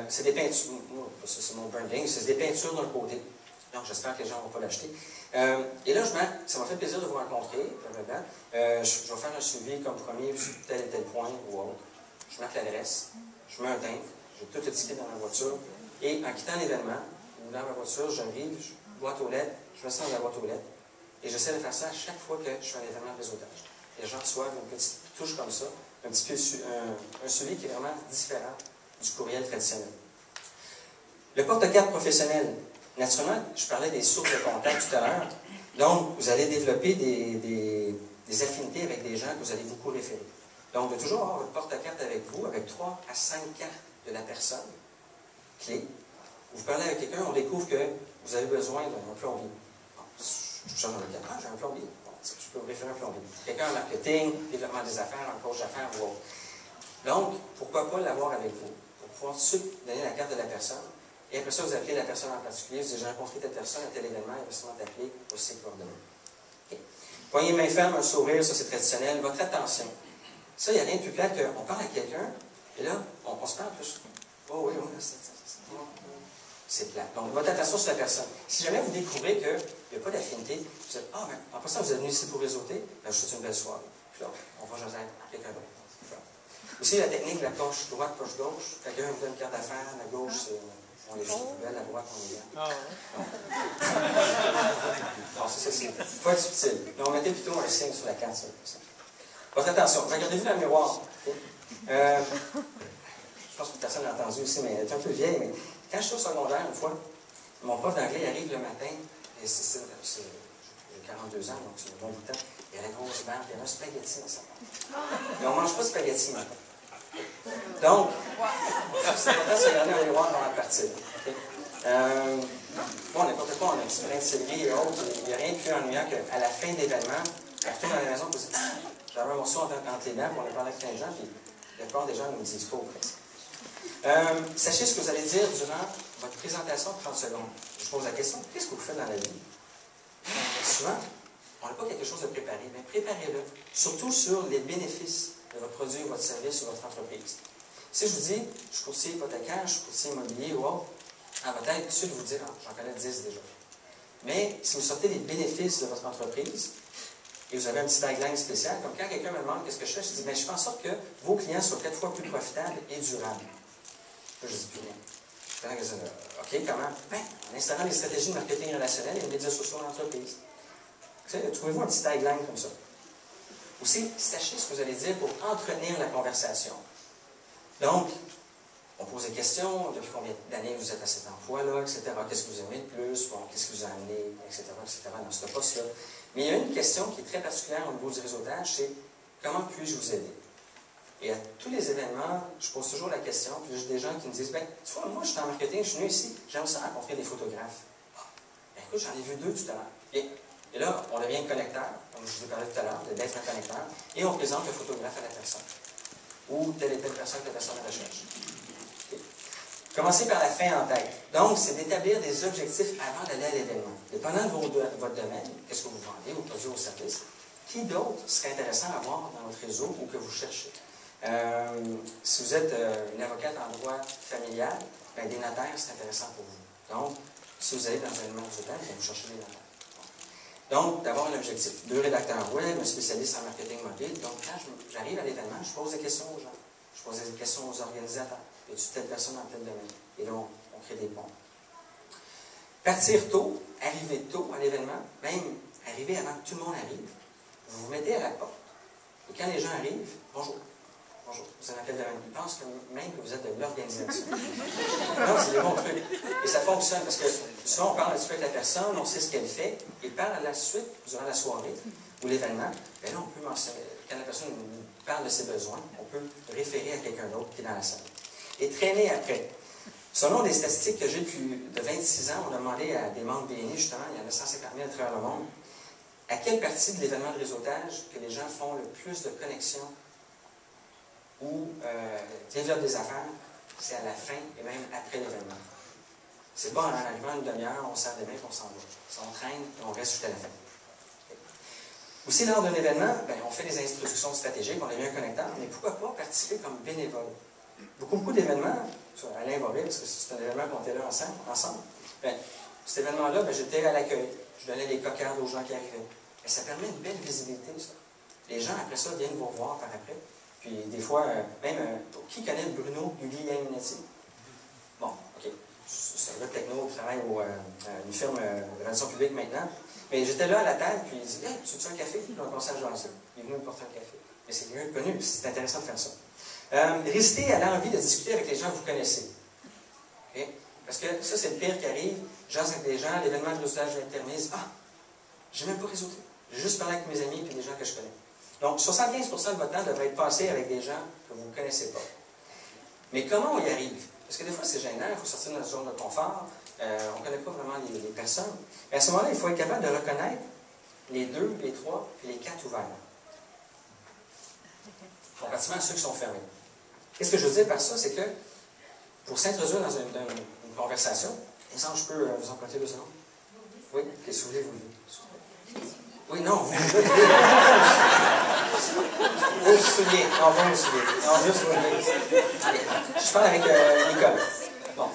C'est des peintures. C'est mon branding. C'est des peintures d'un côté. Donc, j'espère que les gens ne vont pas l'acheter. Et là, ça m'a fait plaisir de vous rencontrer. Je vais faire un suivi comme premier sur tel et tel point ou autre. Je marque l'adresse. Je mets un timbre. J'ai tout étiqueté dans ma voiture. Et en quittant l'événement, ou dans ma voiture, j'arrive, boîte aux lettres, je me sens dans la boîte aux lettres. Et j'essaie de faire ça à chaque fois que je fais un événement de réseautage. Les gens reçoivent une petite touche comme ça, un petit peu un suivi qui est vraiment différent du courriel traditionnel. Le porte-carte professionnel. Naturellement, je parlais des sources de contact tout à l'heure. Donc, vous allez développer des affinités avec des gens que vous allez beaucoup référer. Donc, de toujours avoir votre porte-carte avec vous, avec 3 à 5 cartes de la personne, clé. Vous parlez avec quelqu'un, on découvre que vous avez besoin d'un plombier. Bon, je change de carte, j'ai un plombier. Bon, je peux vous référer un plombier. Quelqu'un en marketing, développement des affaires, en coach d'affaires ou autre. Donc, pourquoi pas l'avoir avec vous, pour pouvoir tout de suite donner la carte de la personne. Et après ça, vous appelez la personne en particulier, vous dites, j'ai rencontré telle personne à tel événement, il va sûrement t'appeler aussi coordonnées. Okay. Poignée main ferme, un sourire, ça c'est traditionnel. Votre attention. Ça, il n'y a rien de plus clair qu'on parle à quelqu'un, et là, on se parle plus. Oh oui, oui, c'est plat. Donc, votre attention sur la personne. Si jamais vous découvrez qu'il n'y a pas d'affinité, vous dites, ah, ben, en passant, vous êtes venu ici pour réseauter, ben, je vous souhaite une belle soirée. Puis là, on va jaser avec quelqu'un d'autre. Aussi, la technique de la poche droite, poche gauche. Quelqu'un vous donne une carte d'affaires, la gauche, c'est. On les poubelles, la droite, on les vient. Non, c'est ça, il faut être subtil. Mais on mettait plutôt un signe sur la carte, ça. Votre attention, regardez-vous dans le miroir. Okay? Je pense que personne n'a entendu aussi, mais elle est un peu vieille. Mais quand je suis au secondaire, une fois, mon prof d'anglais arrive le matin, et j'ai 42 ans, donc c'est un bon bout de temps. Il y a la grosse barbe, il y a un spaghetti dans sa barbe. Mais on ne mange pas de spaghetti maintenant. Donc, c'est important de se regarder un miroir avant de partir. Okay? Bon, n'importe quoi, on a un petit brin de céleri et autres. Il n'y a rien de plus ennuyant qu'à la fin de l'événement, on retourne à la maison et on se dit, ah, j'avais un morceau entre les dents, puis on a parlé avec plein de gens, puis la plupart des gens ne nous disent pas presque. Sachez ce que vous allez dire durant votre présentation de 30 secondes. Je pose la question, qu'est-ce que vous faites dans la vie? Souvent, on n'a pas quelque chose de préparé, mais préparez-le. Surtout sur les bénéfices de votre produit, votre service ou votre entreprise. Si je vous dis, je suis courtier hypothécaire, je suis courtier immobilier ou autre, en votre tête, tout de suite, vous dire, ah, j'en connais 10 déjà. Mais si vous sortez les bénéfices de votre entreprise, et vous avez un petit tagline spécial, comme quand quelqu'un me demande qu'est-ce que je fais, je dis, bien, je fais en sorte que vos clients soient 4 fois plus profitables et durables. Là, je dis, bien, OK, comment? Bien, en instaurant des stratégies de marketing relationnel et les médias sociaux en entreprise. Trouvez-vous un petit tagline comme ça. Aussi, sachez ce que vous allez dire pour entretenir la conversation. Donc, on pose des questions, depuis combien d'années vous êtes à cet emploi-là, etc. Qu'est-ce que vous aimez de plus, bon, qu'est-ce que vous a amené, etc., dans ce poste-là. Mais il y a une question qui est très particulière au niveau du réseautage, c'est comment puis-je vous aider? Et à tous les événements, je pose toujours la question, puis j'ai des gens qui me disent, ben, tu vois, moi, je suis en marketing, je suis venu ici, j'aime ça rencontrer des photographes. Ben, écoute, j'en ai vu 2 tout à l'heure. Et là, on devient connecteur, comme je vous ai parlé tout à l'heure, d'être un connecteur, et on présente le photographe à la personne. Ou telle et telle personne que la personne recherche. Okay. Commencez par la fin en tête. Donc, c'est d'établir des objectifs avant d'aller à l'événement. Dépendant de votre domaine, qu'est-ce que vous vendez, vos produits ou services, Qui d'autre serait intéressant à avoir dans votre réseau ou que vous cherchez? Si vous êtes une avocate en droit familial, bien, des notaires, c'est intéressant pour vous. Donc, si vous allez dans un élément réseautage, vous cherchez des notaires. Donc, d'avoir un objectif. 2 rédacteurs web, un spécialiste en marketing mobile. Donc, quand j'arrive à l'événement, je pose des questions aux gens. Je pose des questions aux organisateurs. Y a-t-il telle personne dans tel domaine? Et là, on crée des ponts. Partir tôt, arriver tôt à l'événement, même arriver avant que tout le monde arrive. Vous vous mettez à la porte. Et quand les gens arrivent, bonjour. Bonjour. Vous êtes dans quel domaine? Ils pensent même que vous êtes de l'organisation. Non, c'est des bons trucs. Et ça fonctionne parce que souvent, on parle là-dessus avec la personne, on sait ce qu'elle fait, et par la suite, durant la soirée ou l'événement, bien là, on peut mentionner, quand la personne nous parle de ses besoins, on peut référer à quelqu'un d'autre qui est dans la salle. Et traîner après. Selon des statistiques que j'ai depuis de 26 ans, on a demandé à des membres BNI, justement, il y en a 150 000 à travers le monde, à quelle partie de l'événement de réseautage que les gens font le plus de connexions ou développent des affaires, c'est à la fin et même après l'événement. C'est pas en arrivant une demi-heure, on serre des mains et on s'en va. Ça, on traîne et on reste jusqu'à la fin. Aussi, lors d'un événement, ben, on fait des instructions stratégiques, on a mis un connecteur, mais pourquoi pas participer comme bénévole? Beaucoup d'événements, Alain va rire, parce que c'est un événement qu'on était là ensemble. Ben, cet événement-là, ben, j'étais à l'accueil. Je donnais des cocardes aux gens qui arrivaient. Et ça permet une belle visibilité, ça. Les gens, après ça, viennent vous revoir par après. Puis, des fois, qui connaît Bruno Guglielminetti? Bon, OK. C'est un gars de techno qui travaille à une firme de relations publiques maintenant. Mais j'étais là à la table, puis il dit hey, tu veux un café? Puis on a commencé à jouer ça. Il est venu me porter un café. Mais c'est quelqu'un de connu, c'est intéressant de faire ça. Restez à l'envie de discuter avec les gens que vous connaissez. Okay? Parce que ça, c'est le pire qui arrive. J'ose avec des gens, l'événement de réseautage intermise. Ah, je n'ai même pas réseauté. J'ai juste parlé avec mes amis et des gens que je connais. Donc, 75% de votre temps devrait être passé avec des gens que vous ne connaissez pas. Mais comment on y arrive? Parce que des fois, c'est gênant, il faut sortir de notre zone de confort. On ne connaît pas vraiment les personnes. Mais à ce moment-là, il faut être capable de reconnaître les 2, les 3 et les 4 ouverts. Comparativement à ceux qui sont fermés. Qu'est-ce que je veux dire par ça? C'est que pour s'introduire dans une conversation, exemple, je peux vous emprunter 2 secondes? Oui? Qu'est-ce que vous voulez, vous? Oui, non, vous voulez. Vous vous souvenez. Non, vous vous souvenez. Non, juste vous voulez. Je parle avec Nicole. Bon.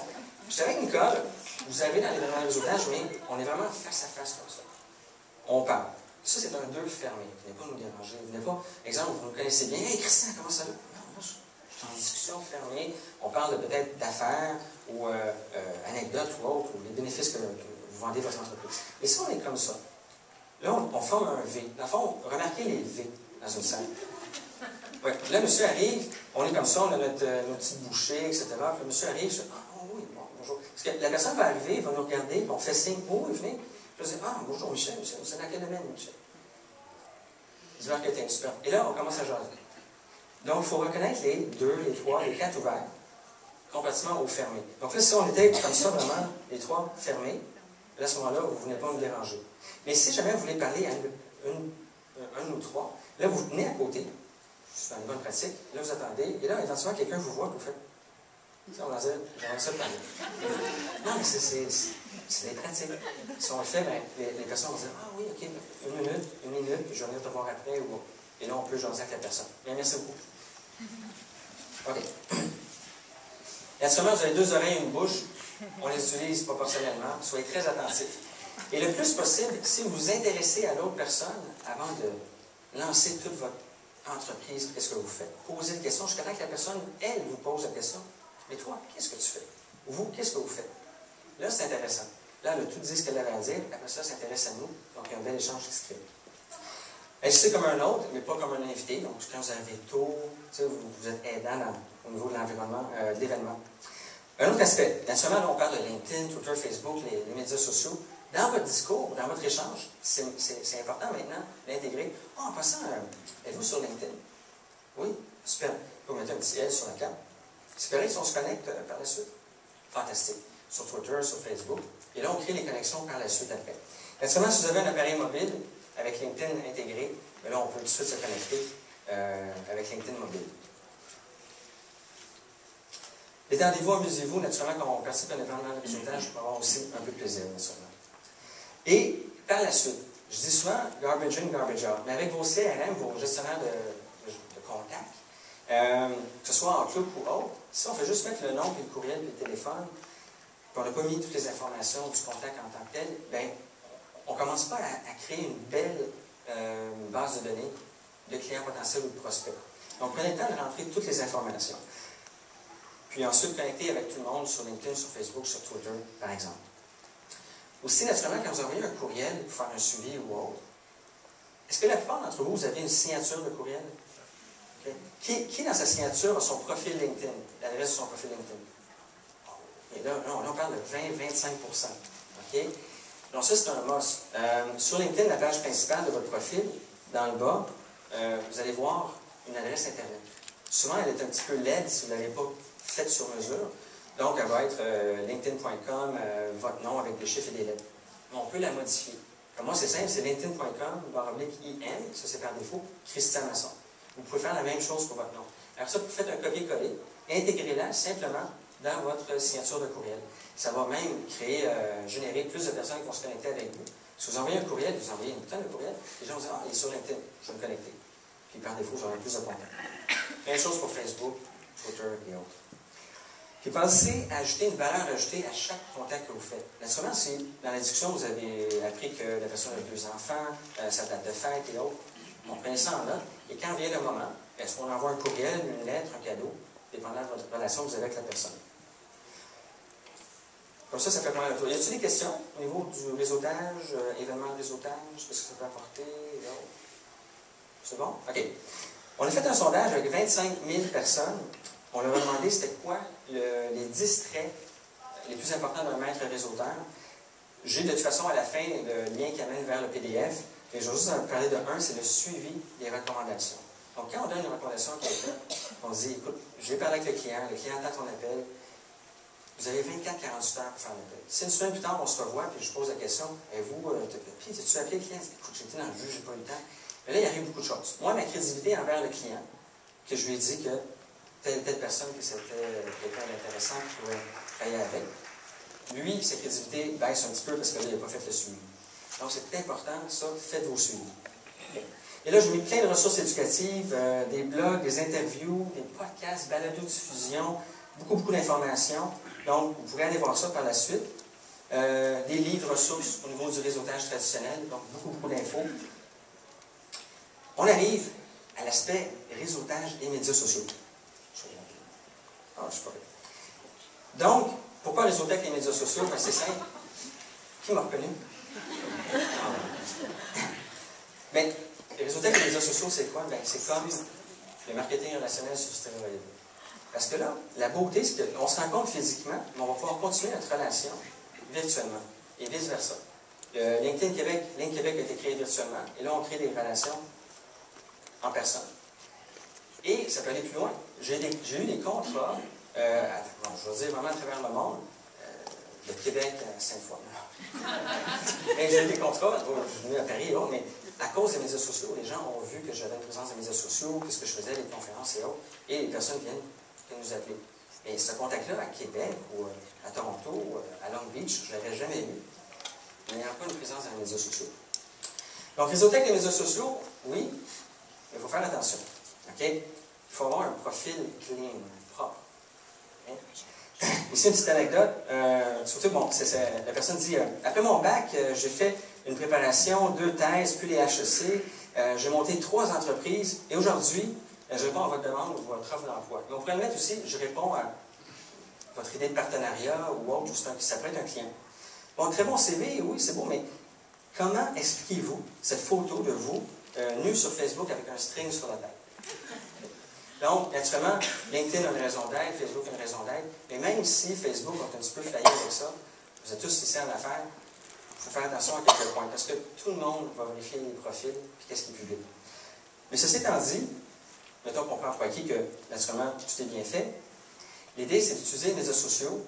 Je suis avec Nicole. Vous arrivez dans l'événement de réseautage, mais on est vraiment face à face comme ça. On parle. Ça, c'est un 2 fermé. Venez pas nous déranger. Venez pas. Exemple, vous nous connaissez bien. Hey, Christian, comment ça va? Non, moi, je suis en discussion fermée. On parle peut-être d'affaires ou anecdotes ou autres, ou les bénéfices que vous vendez votre entreprise. Et si on est comme ça, là, on forme un V. Dans le fond, remarquez les V dans une salle. Ouais. Là, monsieur arrive, on est comme ça, on a notre petite bouchée, etc. Puis le monsieur arrive, je dis, ah oui, bon, bonjour. Parce que la personne va arriver, va nous regarder, puis on fait signe, oh, il venez. Je dis, ah, bonjour Michel, vous êtes dans quel domaine, Michel? Du marketing, super. Et là, on commence à jaser. Donc, il faut reconnaître les 2, les 3, les 4 ouverts, complètement au fermé. Donc là, si on était comme ça, vraiment, les 3 fermés, là, à ce moment-là, vous ne venez pas nous déranger. Mais si jamais vous voulez parler à un ou 3, là, vous tenez à côté, c'est dans une bonne pratique, là, vous attendez, et là, éventuellement, quelqu'un vous voit, vous faites, on va dire, j'aimerais ça parler. Non, mais c'est des pratiques. Si on le fait, bien, les personnes vont dire, ah oui, OK, une minute, puis je vais venir te voir après, ou, et là, on peut jaser avec la personne. Bien, merci beaucoup. OK. Naturellement, vous avez 2 oreilles et une bouche. On les utilise proportionnellement. Soyez très attentifs. Et le plus possible, si vous vous intéressez à l'autre personne, avant de lancer toute votre entreprise, qu'est-ce que vous faites? Posez une question. Je connais que la personne, elle, vous pose la question. Mais toi, qu'est-ce que tu fais? Vous, qu'est-ce que vous faites? Là, c'est intéressant. Là, elle a tout dit ce qu'elle avait à dire. Après ça s'intéresse à nous. Donc, il y a un bel échange qui se crée. Agissez comme un autre, mais pas comme un invité. Donc, quand vous arrivez tôt, vous êtes aidant au niveau de l'environnement, de l'événement. Un autre aspect. Naturellement, là, on parle de LinkedIn, Twitter, Facebook, les médias sociaux. Dans votre discours, dans votre échange, c'est important maintenant d'intégrer. Oh, en passant, êtes-vous sur LinkedIn? Oui, super. Vous pouvez mettre un petit L sur la carte. C'est correct si on se connecte par la suite? Fantastique. Sur Twitter, sur Facebook. Et là, on crée les connexions par la suite après. Naturellement, si vous avez un appareil mobile avec LinkedIn intégré, bien là, on peut tout de suite se connecter avec LinkedIn mobile. Détendez-vous, amusez-vous. Naturellement, quand on participe à un événement de réseautage, pour avoir aussi un peu de plaisir, naturellement. Et par la suite, Je dis souvent garbage in, garbage out. Mais avec vos CRM, vos gestionnaires de contacts, que ce soit Outlook ou autre, si on fait juste mettre le nom, puis le courriel, puis le téléphone, puis on n'a pas mis toutes les informations du contact en tant que tel, bien, on ne commence pas à créer une belle base de données de clients potentiels ou de prospects. Donc, prenez le temps de rentrer toutes les informations. Puis ensuite, connecter avec tout le monde sur LinkedIn, sur Facebook, sur Twitter, par exemple. Aussi, naturellement, quand vous envoyez un courriel pour faire un suivi ou autre, est-ce que la plupart d'entre vous, vous avez une signature de courriel? Okay. Qui, dans sa signature, a son profil LinkedIn, l'adresse de son profil LinkedIn? Et là, on parle de 20-25%. Okay? Donc, ça, c'est un must. Sur LinkedIn, la page principale de votre profil, dans le bas, vous allez voir une adresse Internet. Souvent, elle est un petit peu laide si vous ne l'avez pas faite sur mesure. Donc, elle va être linkedin.com, votre nom avec des chiffres et des lettres. Mais on peut la modifier. Comme moi, c'est simple, c'est linkedin.com/IN, ça c'est par défaut, Christian Masson. Vous pouvez faire la même chose pour votre nom. Alors ça, vous faites un copier-coller, intégrez-la simplement dans votre signature de courriel. Ça va même générer plus de personnes qui vont se connecter avec vous. Si vous envoyez un courriel, vous envoyez une tonne de courriel, les gens vont dire, ah, il est sur LinkedIn, je vais me connecter. Puis par défaut, j'aurai plus de contacts. Même chose pour Facebook, Twitter et autres. Puis pensez à ajouter une valeur ajoutée à chaque contact que vous faites. Naturellement, si dans la discussion, vous avez appris que la personne a 2 enfants, sa date de fête et autres, on prend ça en note. Et quand vient le moment, est-ce qu'on envoie un courriel, une lettre, un cadeau, dépendant de votre relation que vous avez avec la personne. Comme ça fait pas mal le tour. Y a-t-il des questions au niveau du réseautage, événement de réseautage, qu'est-ce que ça peut apporter? C'est bon? OK. On a fait un sondage avec 25 000 personnes. On leur a demandé c'était quoi les 10 traits les plus importants d'un maître réseauteur. J'ai de toute façon à la fin le lien qui amène vers le PDF. Et je vais juste parler de un, c'est le suivi des recommandations. Donc, quand on donne une recommandation à quelqu'un, on dit, écoute, j'ai parlé avec le client attend ton appel, vous avez 24-48 heures pour faire l'appel. Si une semaine plus tard, on se revoit, puis je pose la question, et vous, puis as-tu appelé le client? Écoute, j'étais dans le jeu, j'ai pas eu le temps. Mais là, il arrive beaucoup de choses. Moi, ma crédibilité envers le client, que je lui ai dit que telle personne, que c'était quelqu'un d'intéressant qui pourrait travailler avec, lui, sa crédibilité baisse un petit peu parce que là, il n'a pas fait le suivi. Donc, c'est important, ça, faites vos suivis. Et là, j'ai mis plein de ressources éducatives, des blogs, des interviews, des podcasts, balado-diffusion, beaucoup d'informations. Donc, vous pourrez aller voir ça par la suite. Des livres ressources au niveau du réseautage traditionnel, donc beaucoup d'infos. On arrive à l'aspect réseautage et médias sociaux. Ah, je sais pas. Donc, pourquoi réseautage et les médias sociaux? Ben, c'est simple. Qui m'a reconnu? Mais le réseautage et les médias sociaux, c'est quoi? Ben, c'est comme le marketing relationnel sur stéroïdes. Parce que là, la beauté, c'est qu'on se rencontre physiquement, mais on va pouvoir continuer notre relation virtuellement. Et vice-versa. LinkedIn Québec, Link Québec a été créé virtuellement. Et là, on crée des relations en personne. Et ça peut aller plus loin. J'ai eu des contrats, je veux dire vraiment à travers le monde, de Québec à Sainte-Foy. Et j'ai eu des contrats, je suis venu à Paris et autres, mais à cause des médias sociaux, les gens ont vu que j'avais une présence des médias sociaux, que ce que je faisais, les conférences et autres, et les personnes viennent nous appeler. Et ce contact-là, à Québec, ou à Toronto, ou à Long Beach, je ne l'avais jamais eu. Mais il n'y a pas une présence dans les médias sociaux. Donc, réseauter avec les médias sociaux, oui, mais il faut faire attention. OK? Il faut avoir un profil clean, propre. Okay? Ici, une petite anecdote. Surtout, bon, la personne dit après mon bac, j'ai fait une préparation, 2 thèses, puis les HEC. J'ai monté 3 entreprises et aujourd'hui, je réponds à votre demande ou votre offre d'emploi. Mais on pourrait le mettre aussi, je réponds à votre idée de partenariat ou autre, ça peut être un client. Bon, très bon CV, oui, c'est beau, mais comment expliquez-vous cette photo de vous nue sur Facebook avec un string sur la tête? Donc, naturellement, LinkedIn a une raison d'être, Facebook a une raison d'être, mais même si Facebook a un petit peu flyé avec ça, vous êtes tous ici en affaires, il faut faire attention à quelques points, parce que tout le monde va vérifier les profils et qu'est-ce qui est public. Mais ceci étant dit, mettons qu'on prend pour acquis que, naturellement, tout est bien fait, l'idée, c'est d'utiliser les médias sociaux.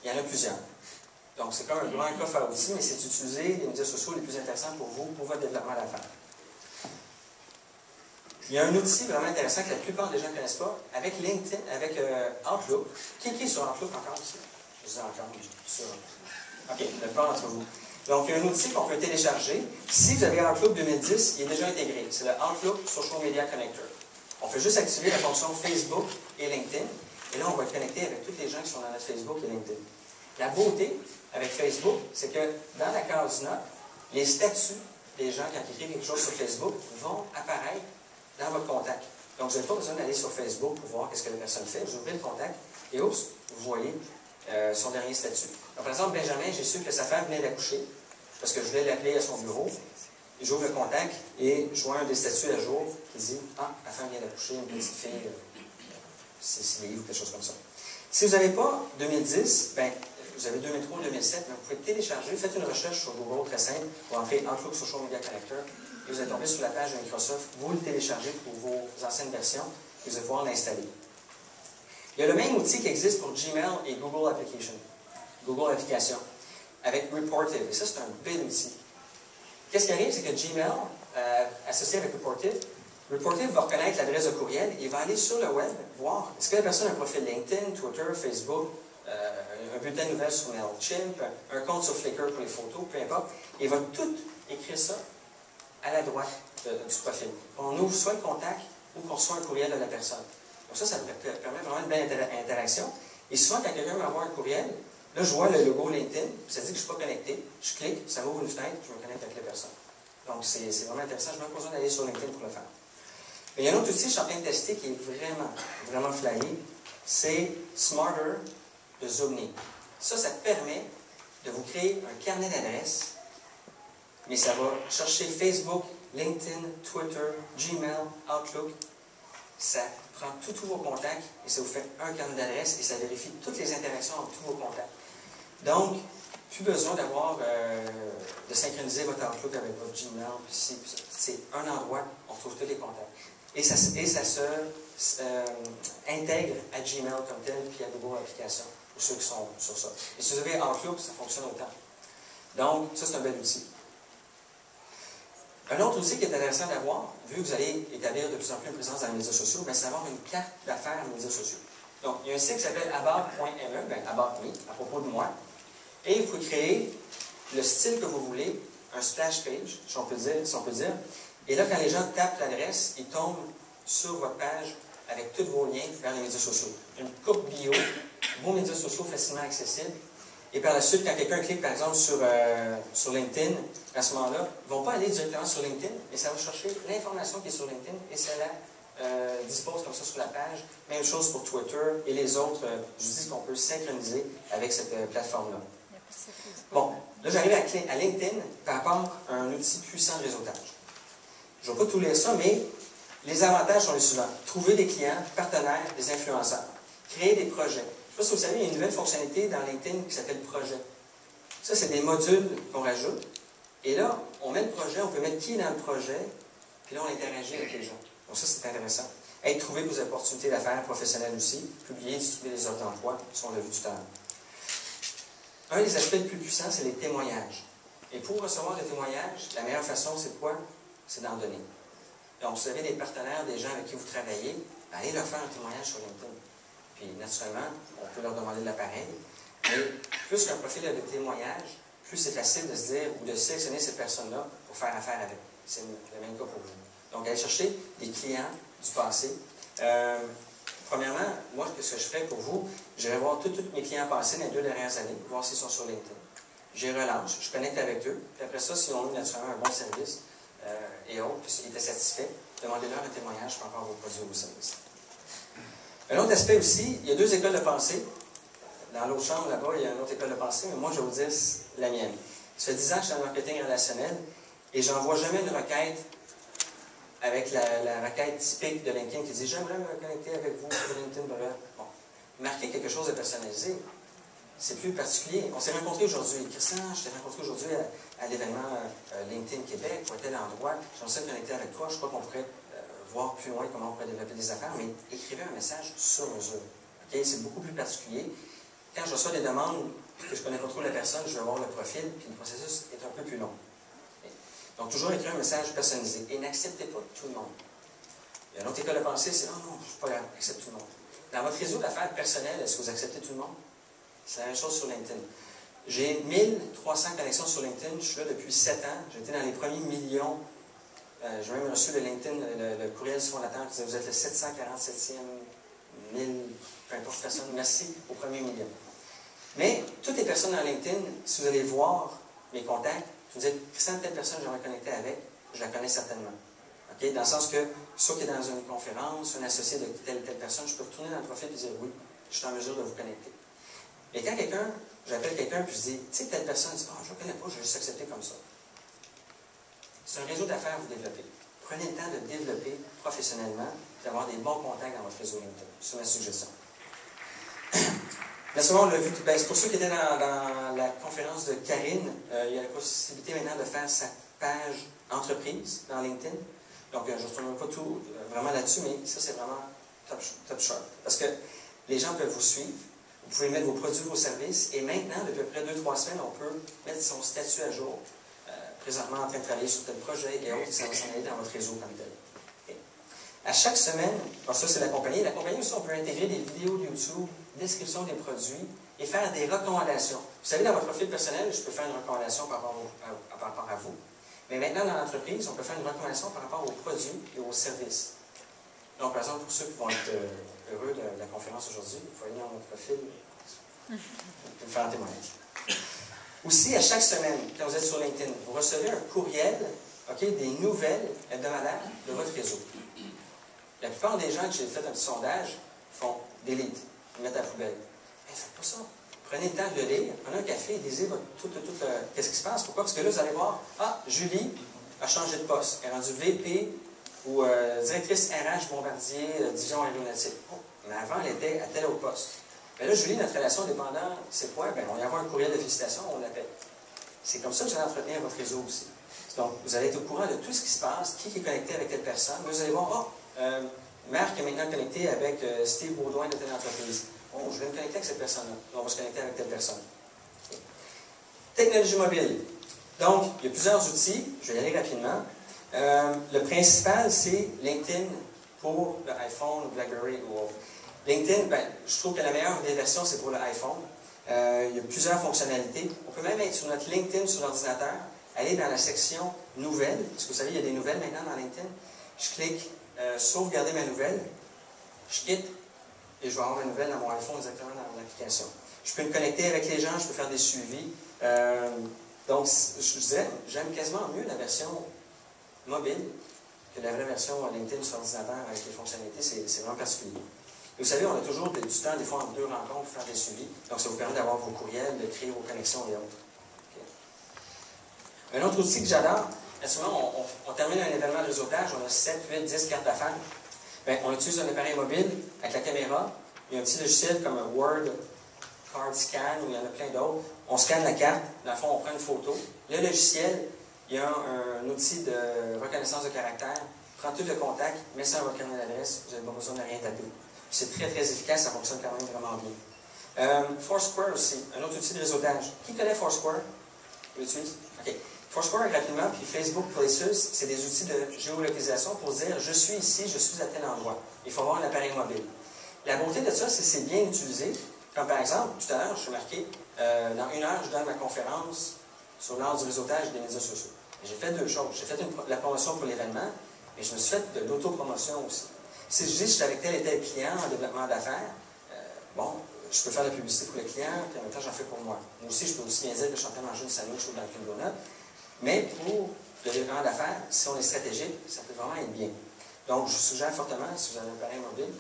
Il y en a plusieurs. Donc, c'est comme un grand coffre à outils, mais c'est d'utiliser les médias sociaux les plus intéressants pour vous, pour votre développement d'affaires. Il y a un outil vraiment intéressant que la plupart des gens ne connaissent pas, avec LinkedIn, avec Outlook. Qui est sur Outlook encore ici? Je dis encore, sur OK, la plupart d'entre vous. Donc, il y a un outil qu'on peut télécharger. Si vous avez Outlook 2010, il est déjà intégré. C'est le Outlook Social Media Connector. On fait juste activer la fonction Facebook et LinkedIn. Et là, on va être connecté avec tous les gens qui sont dans notre Facebook et LinkedIn. La beauté avec Facebook, c'est que dans la case note, les statuts des gens, quand ils écrivent quelque chose sur Facebook, vont apparaître dans votre contact. Donc, vous n'avez pas besoin d'aller sur Facebook pour voir ce que la personne fait. Vous ouvrez le contact et oups, vous voyez son dernier statut. Donc, par exemple, Benjamin, j'ai su que sa femme venait d'accoucher parce que je voulais l'appeler à son bureau. J'ouvre le contact et je vois un des statuts à jour qui dit « Ah, la femme vient d'accoucher, une petite fille, c'est livre, quelque chose comme ça. » Si vous n'avez pas 2010, ben, vous avez 2003 ou 2007, mais vous pouvez télécharger, faites une recherche sur Google très simple, vous entrez Outlook Social Media Connector et vous allez tomber sur la page de Microsoft, vous le téléchargez pour vos anciennes versions et vous allez pouvoir l'installer. Il y a le même outil qui existe pour Gmail et Google Application, avec Reportive. Et ça, c'est un bel outil. Qu'est-ce qui arrive, c'est que Gmail, associé avec Reportive va reconnaître l'adresse de courriel et il va aller sur le web voir est-ce que la personne a un profil LinkedIn, Twitter, Facebook, un bulletin de nouvelles sur MailChimp, un compte sur Flickr pour les photos, peu importe. Et il va tout écrire ça à la droite du profil. On ouvre soit le contact ou qu'on reçoit un courriel de la personne. Donc ça permet vraiment une belle interaction. Et souvent, quand quelqu'un m'envoie un courriel, là, je vois le logo LinkedIn, ça dit que je ne suis pas connecté. Je clique, ça m'ouvre une fenêtre, je me connecte avec la personne. Donc, c'est vraiment intéressant. Je n'ai même pas besoin d'aller sur LinkedIn pour le faire. Mais il y a un autre outil que je suis en train de tester qui est vraiment flyé. C'est Smarter de Zoomny. Ça permet de vous créer un carnet d'adresses, mais ça va chercher Facebook, LinkedIn, Twitter, Gmail, Outlook. Ça prend tous vos contacts et ça vous fait un carnet d'adresses et ça vérifie toutes les interactions entre tous vos contacts. Donc, plus besoin de synchroniser votre Outlook avec votre Gmail. C'est un endroit où on trouve tous les contacts. Et ça se intègre à Gmail comme tel, puis à Google Application, pour ceux qui sont sur ça. Et si vous avez Outlook, ça fonctionne autant. Donc, ça, c'est un bel outil. Un autre outil qui est intéressant d'avoir, vu que vous allez établir de plus en plus une présence dans les médias sociaux, c'est d'avoir une carte d'affaires dans les médias sociaux. Donc, il y a un site qui s'appelle about.me, about me, à propos de moi. Et il faut créer le style que vous voulez, un splash page, si on peut dire. Et là, quand les gens tapent l'adresse, ils tombent sur votre page avec tous vos liens vers les médias sociaux. Une coupe bio, vos médias sociaux facilement accessibles. Et par la suite, quand quelqu'un clique, par exemple, sur LinkedIn, à ce moment-là, ils ne vont pas aller directement sur LinkedIn, mais ça va chercher l'information qui est sur LinkedIn et ça la dispose comme ça sur la page. Même chose pour Twitter et les autres. Je vous dis qu'on peut synchroniser avec cette plateforme-là. Bon, là, j'arrive à LinkedIn par rapport à un outil puissant de réseautage. Je ne vais pas tout lire ça, mais les avantages sont les suivants. Trouver des clients, partenaires, des influenceurs. Créer des projets. Je ne sais pas si vous savez, il y a une nouvelle fonctionnalité dans LinkedIn qui s'appelle Projet. Ça, c'est des modules qu'on rajoute. Et là, on met le projet, on peut mettre qui est dans le projet, puis là, on interagit avec les gens. Donc ça, c'est intéressant. Être trouvé des opportunités d'affaires professionnelles aussi. Publier, distribuer des offres d'emploi, ça, on l'a vu tout à l'heure. Un des aspects les plus puissants, c'est les témoignages. Et pour recevoir des témoignages, la meilleure façon, c'est quoi? C'est d'en donner. Donc, vous avez des partenaires, des gens avec qui vous travaillez, allez leur faire un témoignage sur LinkedIn. Puis, naturellement, on peut leur demander de l'appareil. Mais plus qu'un profil de témoignage, plus c'est facile de se dire ou de sélectionner ces personnes-là pour faire affaire avec. C'est le même cas pour vous. Donc, allez chercher des clients du passé. Premièrement, moi, ce que je ferais pour vous, j'irai voir tous mes clients passés dans les 2 dernières années, voir s'ils sont sur LinkedIn. Je les relance, je connecte avec eux. Puis après ça, s'ils ont eu naturellement un bon service et autres, puis s'ils étaient satisfaits, demandez-leur un témoignage par rapport à vos produits ou vos services. Un autre aspect aussi, il y a 2 écoles de pensée. Dans l'autre chambre, là-bas, il y a une autre école de pensée, mais moi, je vais vous dire la mienne. Ça fait 10 ans que je suis dans le marketing relationnel et je n'envoie jamais une requête avec la requête typique de LinkedIn qui dit « J'aimerais me connecter avec vous sur LinkedIn. » Bon. Marquer quelque chose de personnalisé, c'est plus particulier. On s'est rencontrés aujourd'hui. Christian, je t'ai rencontré aujourd'hui à l'événement LinkedIn Québec, pour tel endroit. J'aimerais me connecter avec toi. Je crois qu'on pourrait voir plus loin comment on pourrait développer des affaires, mais écrivez un message sur mesure. Okay? C'est beaucoup plus particulier. Quand je reçois des demandes que je ne connais pas trop la personne, je vais voir le profil, puis le processus est un peu plus long. Donc, toujours écrire un message personnalisé. Et n'acceptez pas tout le monde. Il y a une autre école de pensée, c'est « Oh non, je ne suis pas grave, accepte tout le monde ». Dans votre réseau d'affaires personnel, est-ce que vous acceptez tout le monde? C'est la même chose sur LinkedIn. J'ai 1300 connexions sur LinkedIn. Je suis là depuis 7 ans. J'ai été dans les premiers millions. J'ai même reçu le LinkedIn, le courriel du fondateur qui disait vous êtes le 747e 1000, peu importe personne. Merci au premier million. Mais toutes les personnes dans LinkedIn, si vous allez voir mes contacts, je vous dis Christian, telle personne j'aimerais connecter avec, je la connais certainement. Okay? Dans le sens que, soit qui est dans une conférence, un associé de telle ou telle personne, je peux retourner dans le profil et dire oui, je suis en mesure de vous connecter. Et quand j'appelle quelqu'un et je dis, tu sais, telle personne dit, je ne connais pas, je vais juste accepter comme ça. C'est un réseau d'affaires que vous développez. Prenez le temps de développer professionnellement et d'avoir des bons contacts dans votre réseau LinkedIn. C'est ma suggestion. Bien souvent, on l'a vu, c'est pour ceux qui étaient dans la conférence de Karine, il y a la possibilité maintenant de faire sa page entreprise dans LinkedIn. Donc, je ne retourne pas tout vraiment là-dessus, mais ça, c'est vraiment top sharp. Parce que les gens peuvent vous suivre, vous pouvez mettre vos produits, vos services, et maintenant, depuis à peu près 2-3 semaines, on peut mettre son statut à jour. Présentement en train de travailler sur tel projet et autres, et ça va s'en aller dans votre réseau comme tel. Okay. À chaque semaine, alors ça c'est la compagnie. La compagnie aussi, on peut intégrer des vidéos de YouTube, description des produits et faire des recommandations. Vous savez, dans votre profil personnel, je peux faire une recommandation par rapport à vous. Mais maintenant, dans l'entreprise, on peut faire une recommandation par rapport aux produits et aux services. Donc, par exemple, pour ceux qui vont être heureux de la conférence aujourd'hui, vous pouvez aller dans votre profil et me faire un témoignage. Aussi, à chaque semaine, quand vous êtes sur LinkedIn, vous recevez un courriel, des nouvelles hebdomadaires de votre réseau. La plupart des gens que j'ai fait un petit sondage font delete, ils mettent à la poubelle. Mais faites pas ça. Prenez le temps de le lire, prenez un café et lisez qu'est-ce qui se passe. Pourquoi? Parce que là, vous allez voir, Julie a changé de poste. Elle est rendue VP ou directrice RH Bombardier, division aéronautique. Oh, mais avant, elle était à tel autre poste. Mais là, Julie, notre relation dépendante, c'est quoi? Bien, on y avoir un courriel de félicitations, on l'appelle. C'est comme ça que vous allez entretenir votre réseau aussi. Donc, vous allez être au courant de tout ce qui se passe, qui est connecté avec telle personne. Vous allez voir, Marc est maintenant connecté avec Steve Baudouin de telle entreprise. Oh, je vais me connecter avec cette personne-là. On va se connecter avec telle personne. Okay. Technologie mobile. Donc, il y a plusieurs outils. Je vais y aller rapidement. Le principal, c'est LinkedIn pour l'iPhone, BlackBerry ou autre. LinkedIn, je trouve que la meilleure des versions, c'est pour l'iPhone. Il y a plusieurs fonctionnalités. On peut même être sur notre LinkedIn sur l'ordinateur, aller dans la section Nouvelles, parce que vous savez, il y a des nouvelles maintenant dans LinkedIn. Je clique Sauvegarder ma nouvelle, je quitte, et je vais avoir ma nouvelle dans mon iPhone exactement dans l'application. Je peux me connecter avec les gens, je peux faire des suivis. Donc, je dirais, j'aime quasiment mieux la version mobile que la vraie version LinkedIn sur l'ordinateur avec les fonctionnalités. C'est vraiment particulier. Et vous savez, on a toujours du temps, des fois, entre deux rencontres, pour faire des suivis. Donc, ça vous permet d'avoir vos courriels, de créer vos connexions et autres. Okay. Un autre outil que j'adore, souvent, on termine un événement de réseautage, on a 7, 8, 10 cartes d'affaires. On utilise un appareil mobile avec la caméra. Il y a un petit logiciel comme un Word, Card Scan, ou il y en a plein d'autres. On scanne la carte, dans le fond, on prend une photo. Le logiciel, il y a un outil de reconnaissance de caractère. Prend tout le contact, met ça dans votre carnet d'adresse, vous n'avez pas besoin de rien taper. C'est très, très efficace, ça fonctionne quand même vraiment bien. Foursquare aussi, un autre outil de réseautage. Qui connaît Foursquare? Vous l'utilisez? OK. Foursquare, rapidement, puis Facebook Places, c'est des outils de géolocalisation pour dire « je suis ici, je suis à tel endroit ». Il faut avoir un appareil mobile. La beauté de ça, c'est que c'est bien utilisé. Comme par exemple, tout à l'heure, je suis marqué, dans 1 heure, je donne ma conférence sur l'art du réseautage des médias sociaux. J'ai fait 2 choses. J'ai fait la promotion pour l'événement, mais je me suis fait de l'autopromotion aussi. Si je dis que je suis avec tel et tel client en développement d'affaires, je peux faire de la publicité pour le client, puis en même temps, j'en fais pour moi. Moi aussi, je peux aussi bien dire que je suis en train de manger une sandwich ou dans le donut. Mais pour le développement d'affaires, si on est stratégique, ça peut vraiment être bien. Donc, je vous suggère fortement, si vous avez un appareil mobile,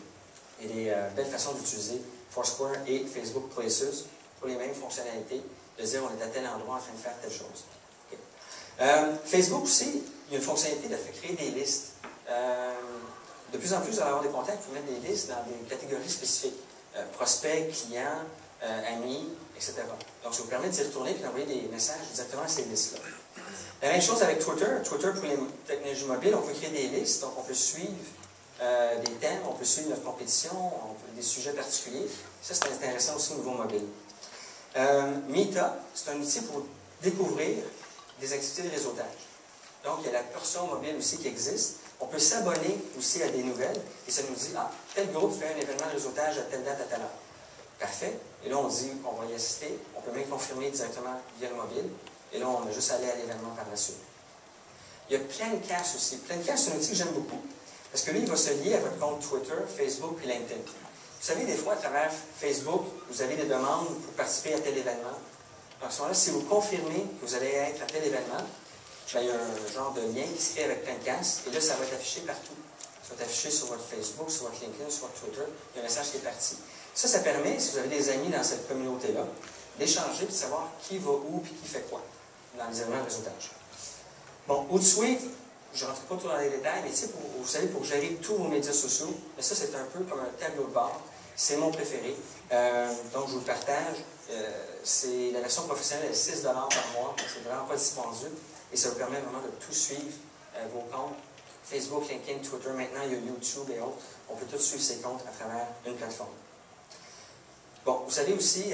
il y a des belles façons d'utiliser Foursquare et Facebook Places pour les mêmes fonctionnalités, de dire on est à tel endroit en train de faire telle chose. Okay. Facebook aussi, il y a une fonctionnalité de créer des listes. De plus en plus, vous allez avoir des contacts pour mettre des listes dans des catégories spécifiques. Prospects, clients, amis, etc. Donc, ça vous permet d'y retourner et d'envoyer des messages directement à ces listes-là. La même chose avec Twitter. Twitter, pour les technologies mobiles, on peut créer des listes, donc on peut suivre des thèmes, on peut suivre notre compétition, des sujets particuliers. Ça, c'est intéressant aussi au niveau mobile. Meetup, c'est un outil pour découvrir des activités de réseautage. Donc, il y a la version mobile aussi qui existe. On peut s'abonner aussi à des nouvelles et ça nous dit, tel groupe fait un événement de réseautage à telle date, à telle heure. Parfait. Et là, on dit qu'on va y assister. On peut même confirmer directement via le mobile. Et là, on a juste à aller à l'événement par la suite. Il y a Plencast aussi. Plencast, c'est un outil que j'aime beaucoup. Parce que lui, il va se lier à votre compte Twitter, Facebook et LinkedIn. Vous savez, des fois, à travers Facebook, vous avez des demandes pour participer à tel événement. Donc, à ce moment-là, si vous confirmez que vous allez être à tel événement, bien, il y a un genre de lien qui se crée avec Plencast. Et là, ça va être affiché partout. Ça va être affiché sur votre Facebook, sur votre LinkedIn, sur votre Twitter. Il y a un message qui est parti. Ça permet, si vous avez des amis dans cette communauté-là, d'échanger et de savoir qui va où et qui fait quoi dans les événements de réseautage. Bon, Hootsuite, je ne rentre pas trop dans les détails, mais vous savez, pour gérer tous vos médias sociaux, mais ça, c'est un peu comme un tableau de bord. C'est mon préféré. Donc, je vous le partage. C'est la version professionnelle est 6 $ par mois. C'est vraiment pas dispendieux. Et ça vous permet vraiment de tout suivre, vos comptes. Facebook, LinkedIn, Twitter, maintenant, il y a YouTube et autres. On peut tous suivre ces comptes à travers une plateforme. Bon, vous savez aussi,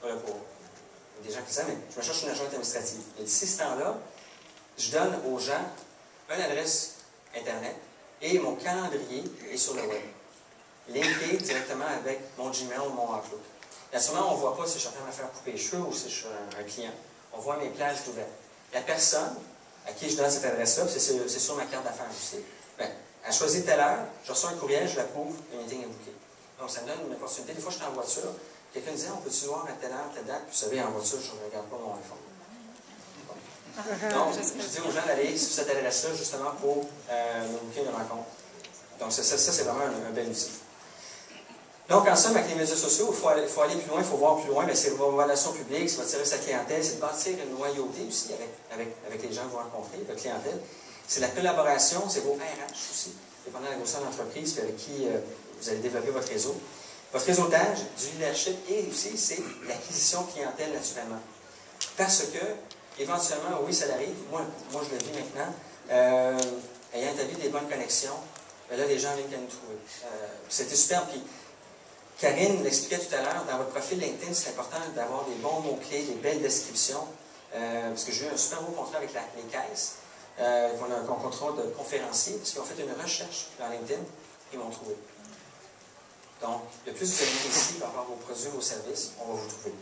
voilà pour des gens qui savent, mais je me cherche une adjointe administrative. Et d'ici ce temps-là, je donne aux gens une adresse Internet et mon calendrier est sur le web. Linké directement avec mon Gmail ou mon Outlook. Là, sûrement, on ne voit pas si je suis en train de me faire couper les cheveux ou si je suis un client. On voit mes plages ouvertes. La personne à qui je donne cette adresse-là, c'est sur ma carte d'affaires aussi, bien, elle choisit telle heure, je reçois un courriel, je l'approuve, le meeting est booké. Donc, ça me donne une opportunité. Des fois, je suis en voiture, quelqu'un me dit, on peut-tu voir à telle heure, telle date? Puis, vous savez, en voiture, je ne regarde pas mon iPhone. Donc, je dis aux gens d'aller sur cette adresse-là, justement, pour me booker une rencontre. Donc, ça c'est vraiment un bel outil. Donc, en somme, avec les médias sociaux, il faut aller plus loin, il faut voir plus loin. C'est vos relations publiques, c'est votre service à la clientèle, c'est de bâtir une loyauté aussi avec les gens que vous rencontrez, votre clientèle. C'est la collaboration, c'est vos RH aussi, dépendant de la grosseur de l'entreprise, avec qui vous allez développer votre réseau. Votre réseautage, du leadership, et aussi, c'est l'acquisition clientèle naturellement. Parce que, éventuellement, oui, ça arrive. Moi je le vis maintenant. Ayant établi des bonnes connexions, ben là, les gens viennent nous trouver. C'était super. Puis, Karine l'expliquait tout à l'heure, dans votre profil LinkedIn, c'est important d'avoir des bons mots-clés, des belles descriptions. Parce que j'ai eu un super beau contrat avec les caisses. On a un contrat de conférencier, parce qu'ils ont fait une recherche dans LinkedIn, ils m'ont trouvé. Donc, le plus vous allez ici par rapport à vos produits, vos services, on va vous trouver.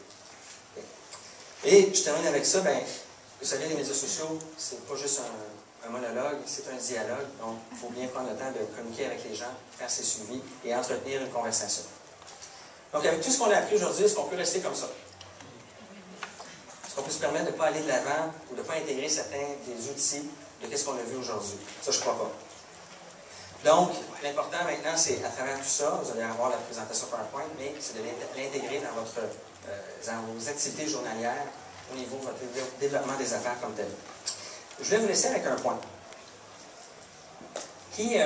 Et je termine avec ça, bien, vous savez, les médias sociaux, c'est pas juste un monologue, c'est un dialogue. Donc, il faut bien prendre le temps de communiquer avec les gens, faire ses suivis et entretenir une conversation. Donc, avec tout ce qu'on a appris aujourd'hui, est-ce qu'on peut rester comme ça? Est-ce qu'on peut se permettre de ne pas aller de l'avant ou de ne pas intégrer certains des outils de ce qu'on a vu aujourd'hui? Ça, je ne crois pas. Donc, l'important maintenant, c'est à travers tout ça, vous allez avoir la présentation PowerPoint, mais c'est de l'intégrer dans vos activités journalières au niveau de votre développement des affaires comme tel. Je vais vous laisser avec un point. Qui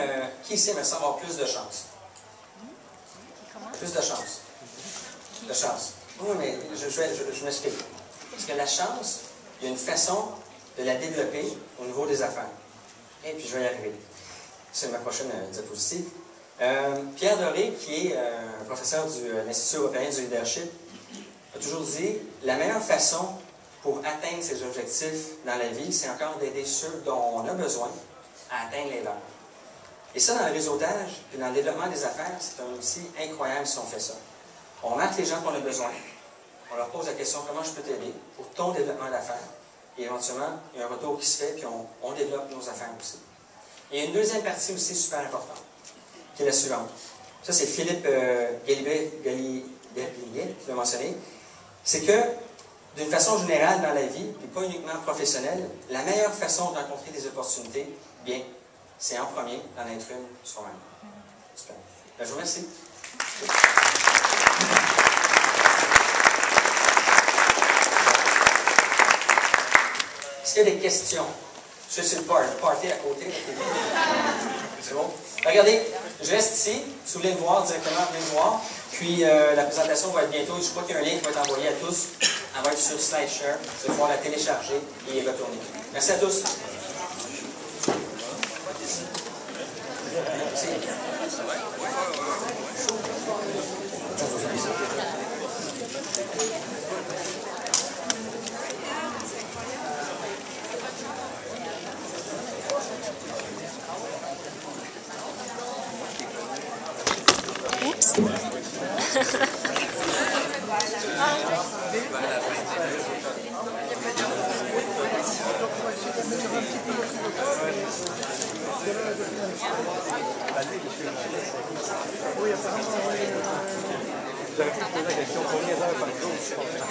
ici aimerait ça avoir plus de chance? Plus de chance. De chance. Oui, mais je m'explique. Parce que la chance, il y a une façon de la développer au niveau des affaires. Et puis, je vais y arriver. C'est ma prochaine diapositive. Pierre Doré, qui est un professeur de l'Institut européen du leadership, a toujours dit la meilleure façon pour atteindre ses objectifs dans la vie, c'est encore d'aider ceux dont on a besoin à atteindre les leurs. Et ça, dans le réseautage et dans le développement des affaires, c'est un outil incroyable si on fait ça. On marque les gens qu'on a besoin, on leur pose la question comment je peux t'aider pour ton développement d'affaires, et éventuellement, il y a un retour qui se fait, puis on développe nos affaires aussi. Et il y a une deuxième partie aussi super importante, qui est la suivante. Ça, c'est Philippe Gallier qui l'a mentionné. C'est que, d'une façon générale dans la vie, et pas uniquement professionnelle, la meilleure façon de rencontrer des opportunités, bien, c'est en premier d'en être une soi-même. Super. Ben, je vous remercie. Est-ce qu'il y a des questions? Je suis sur le party à côté. C'est bon? Regardez, je reste ici. Si vous voulez me voir directement, venez me voir. Puis la présentation va être bientôt. Je crois qu'il y a un lien qui va être envoyé à tous. Elle va être sur SlideShare. Vous allez pouvoir la télécharger et y retourner. Merci à tous. Merci. Oups. Oui, apparemment, j'aurais pu poser la question combien d'heures par jour je pense.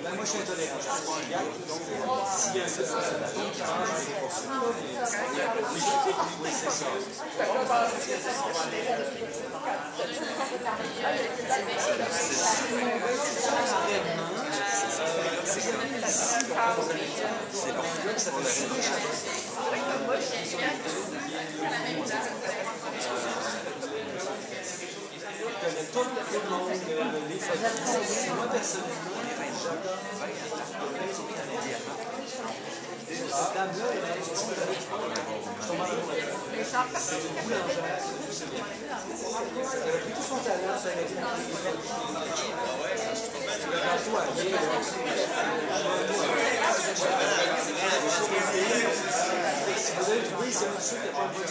Moi, je suis intolérant. Je prends un gars, donc s'il y a un peu de oui, c'est ça. Tout le monde, les familles. Moi, personnellement, j'adore. Cette dame-là, elle est je tombe en amour avec elle. C'est une boulangère. Elle a pris tout son talent, ça a été le gâteau à bien. Vous allez trouver, c'est un sucre qui n'a pas de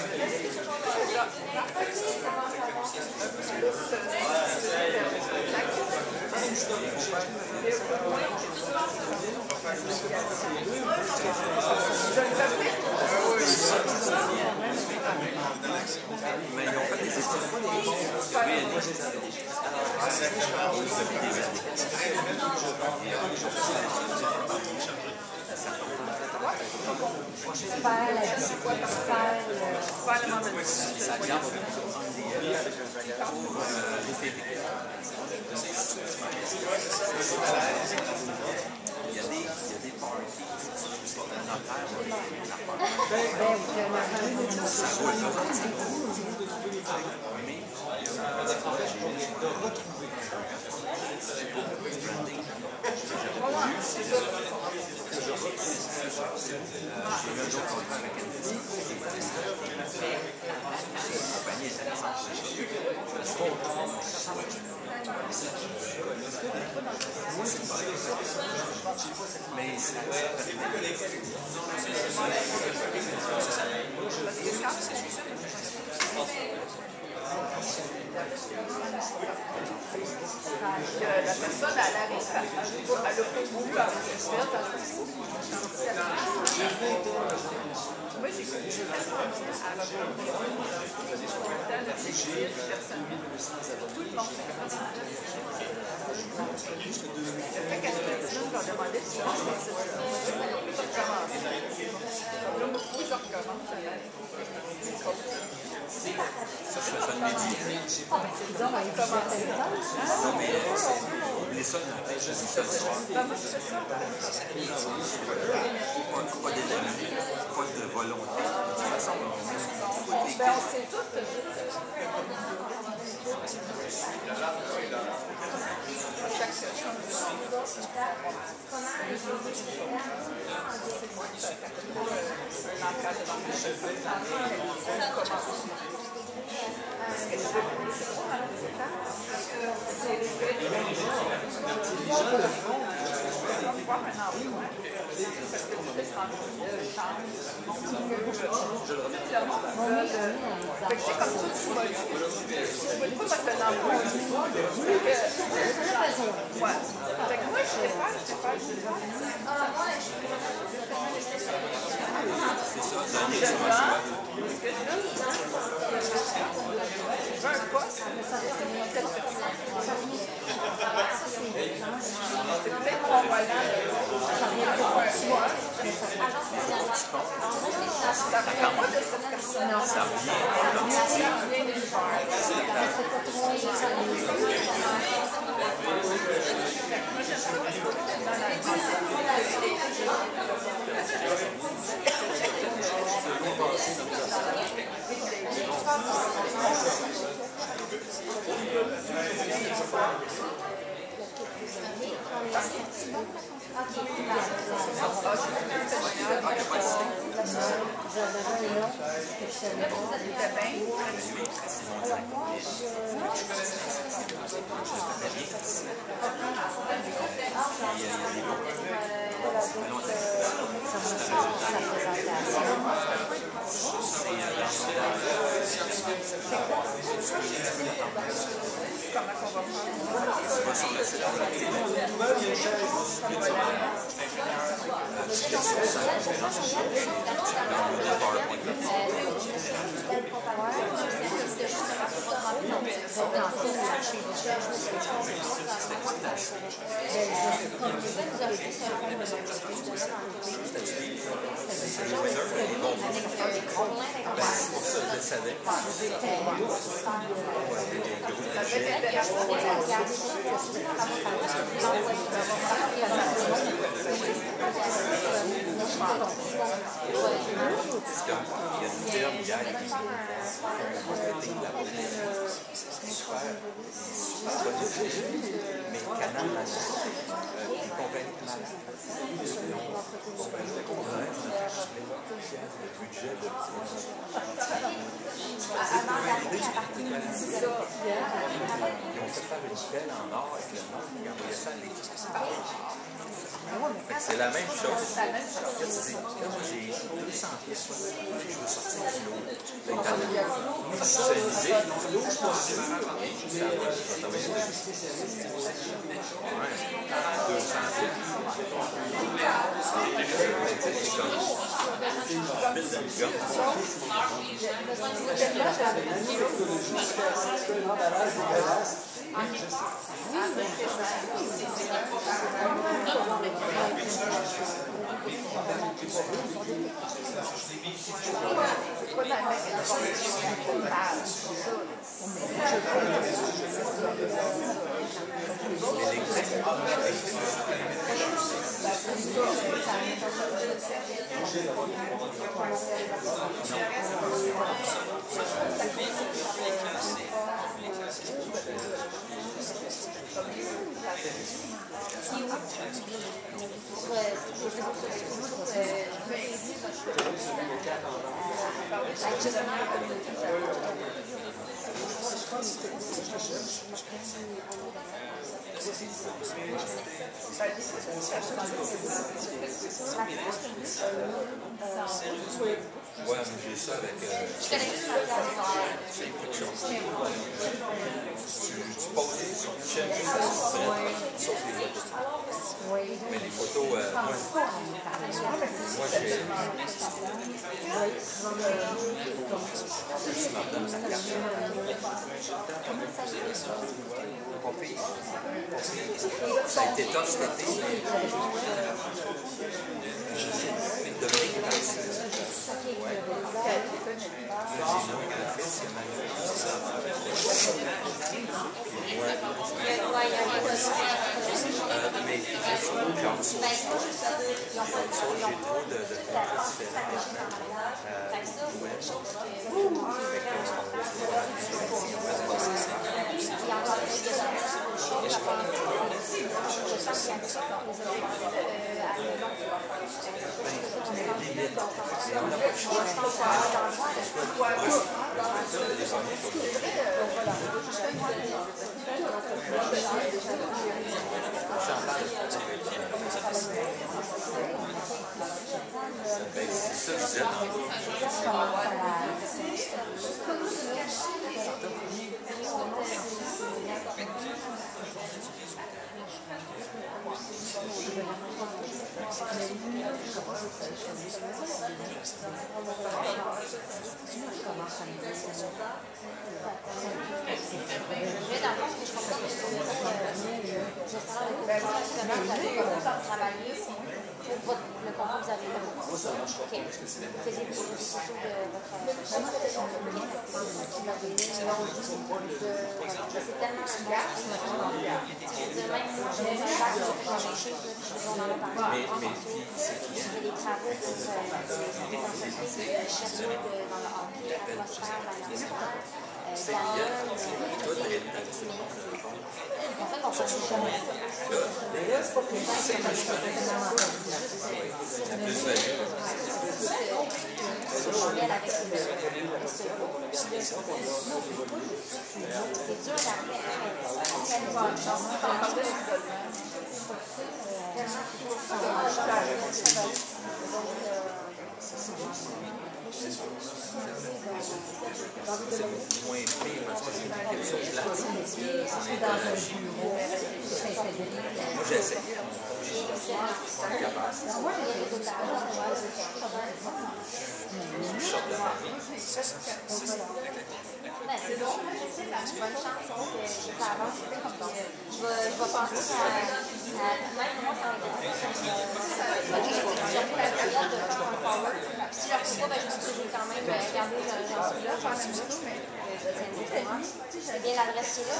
Mais ils ont fait des études. Il y a des parties. La personne, elle arrive, elle a pas beaucoup à moi, j'ai connu des personnes à tout le monde. Fait qu'à chaque semaine, je leur demandais si je recommençais. Là, moi, je recommence. Ça, je fais ça le midi. Non, mais les seuls matins, je dis ça le soir. Pas d'énergie, pas de volonté. De toute façon, On sait tout. Chaque session. C'est la même chose. Quand j'ai 200 pièces, je veux sortir du lot. C'est une idée. Ça va, je vais travailler dessus. 200 pièces. C'est comme je pile dans le gars. Ouais, mais j'ai ça avec. C'est beaucoup de choses. Tu poses sur une chaîne, ça se prête, sauf les photos. Mais les photos, moi j'ai. Je suis maintenant dans la carte. Pas pire. Ça a été tough cet été, mais Dominique est parti. Ouais. J'ai nommé un fils, il a magnifique. Ouais. Mais j'ai trop de gens sur j'ai trop de contrats différents maintenant. Ouais. Fait qu'on s'en va se voir on n'a pas de choix. C'est ça que je disais le contrat que vous avez là. Vous faisiez des photos de votre... C'est tellement un gars. Même moi, je vais faire dans les chiffres, on en a parlé. Mais puis, c'est qui? Je fais des travaux pour des entreprises chercheuses dans le hockey, atmosphère, balancement. C'est qui? Toi, tu es en fait, on change jamais. la plus-value. C'est dur d'arriver C'est beaucoup moins pire parce que j'ai vu quelque chose là. On interagit. Moi, j'ai essayé. Je suis capable. Je sors de la vie. C'est bon, bonne chance, ça avance. Je vais penser à même moi, ça va être j'ai pris la période de faire un power. Si je ne le fais pas, je me suis dit quand même, regardez, j'en suis là, faire une photo, mais c'est bien l'adresse qui est là.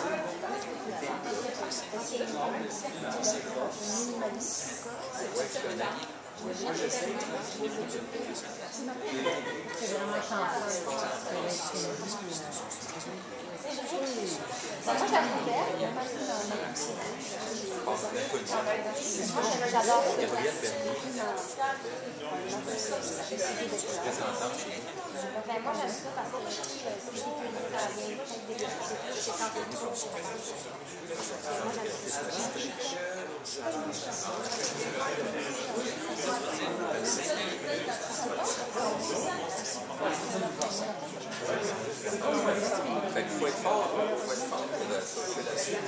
Moi, je sais. C'est vraiment chanceux. Moi, j'adore. Gabriel Bernier, représentant chez nous. Moi, j'aime ça parce que ça vient Fait qu'il faut être fort pour la suite.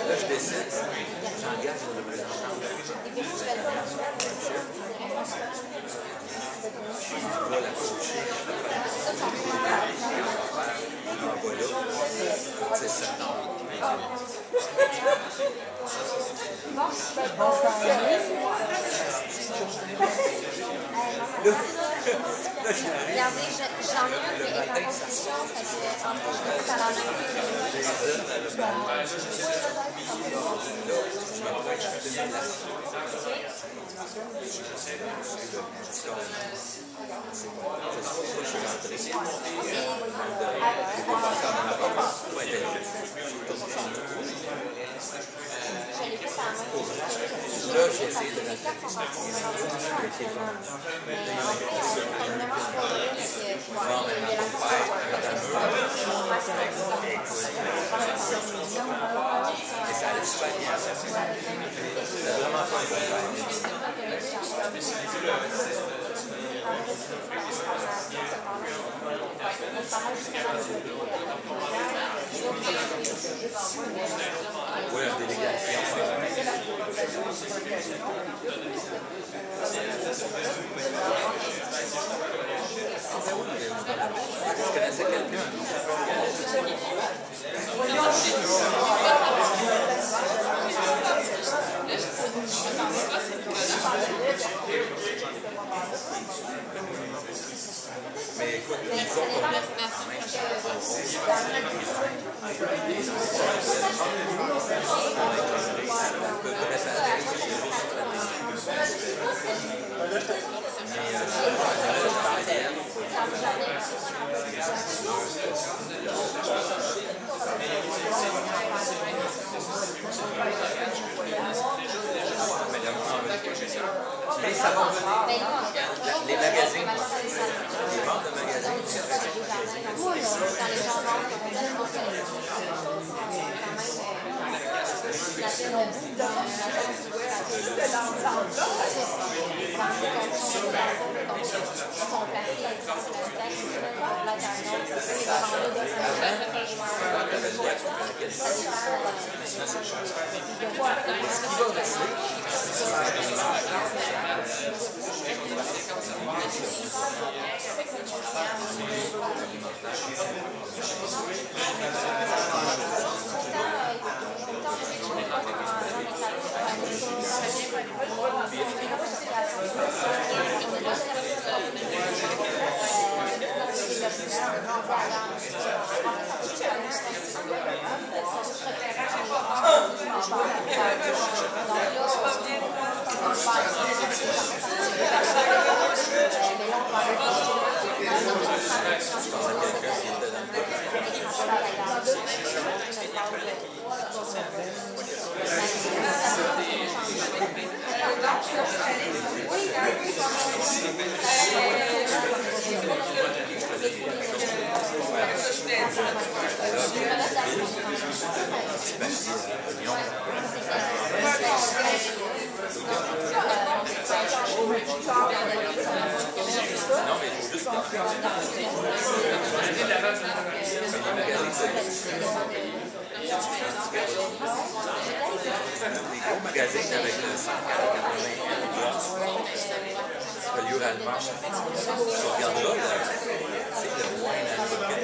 Là, je décide, j'engage une représentante. Je vais la coacher, voilà, 6 septembre. Regardez, j'en ai un qui est en construction, fait que ça la même. Là, j'ai essayé de la faire. Et ça allait super bien. C'est vraiment pas un bon oui, en délégation. Je connaissais quelqu'un. Mais écoute, nous autres, on a quand mais ça va revenir. Les magazines, les ventes de magazines, des gros magazines avec le 181 le lieu allemand. Tu regarderas, c'est le wine advocate.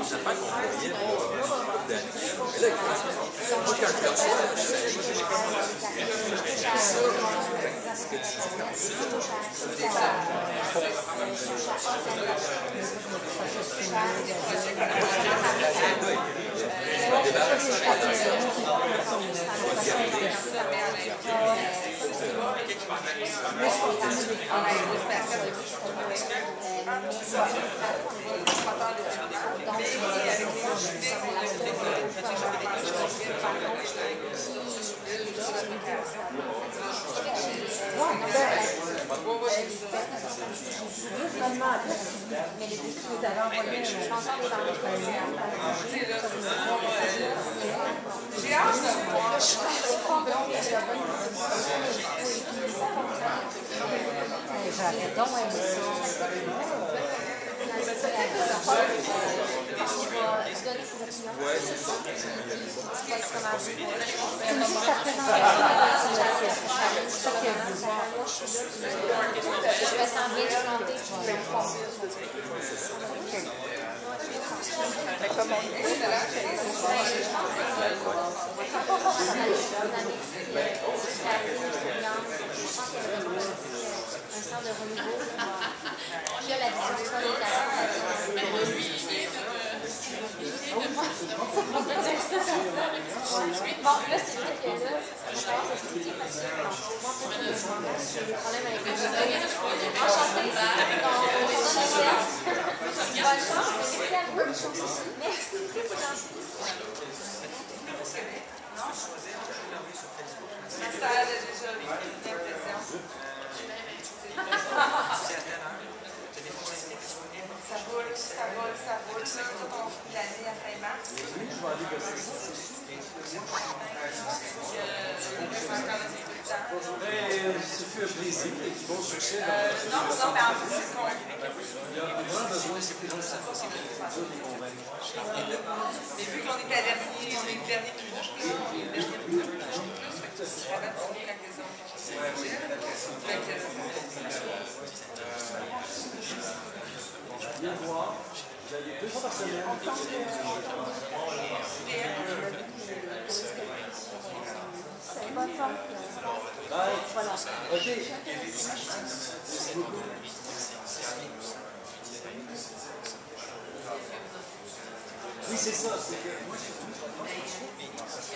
Ça fait qu'on voyait Moi, quand je le reçois, je sais, moi, j'ai les Mais les défis que tu avais envoyés, je pense que dans le J'ai hâte de voir. j'avais donc aimé ça. Ouais, c'est ça. Tu me dis que ça présente ça qui a vu. Je me sens bien plantée, je suis bien forte. Mais comme on dit, c'est là, un sens de renouveau. Puis là, la discussion des talents, bon, là, c'est vrai que là, je vais expliquer parce que moi, personnellement, j'ai des problèmes avec les choses. Enchantée, on donne un test. Bonne chance, merci à vous. Merci, c'est gentil. ma sœur a déjà vécu une impression. Ça roule, ça roule, ça roule. Là, nous autres, on finit l'année à fin mars. Oui, je vais aller gosser ça. Ce fut un plaisir et du bon succès. Non, mais en fait, c'est qu'on... Il y a vraiment besoin de ces gens-là. C'est dur de les convaincre. Mais vu qu'on est à dernier, on est le dernier qui bouge plus, on est le dernier qui bouge plus, fait que je vais mettre signer la question. Fait que... Viens voir. Vous allez 2 fois par semaine. C'est bonne chance. Voilà. OK. Merci beaucoup. Oui, c'est ça. C'est que moi, ça, c'est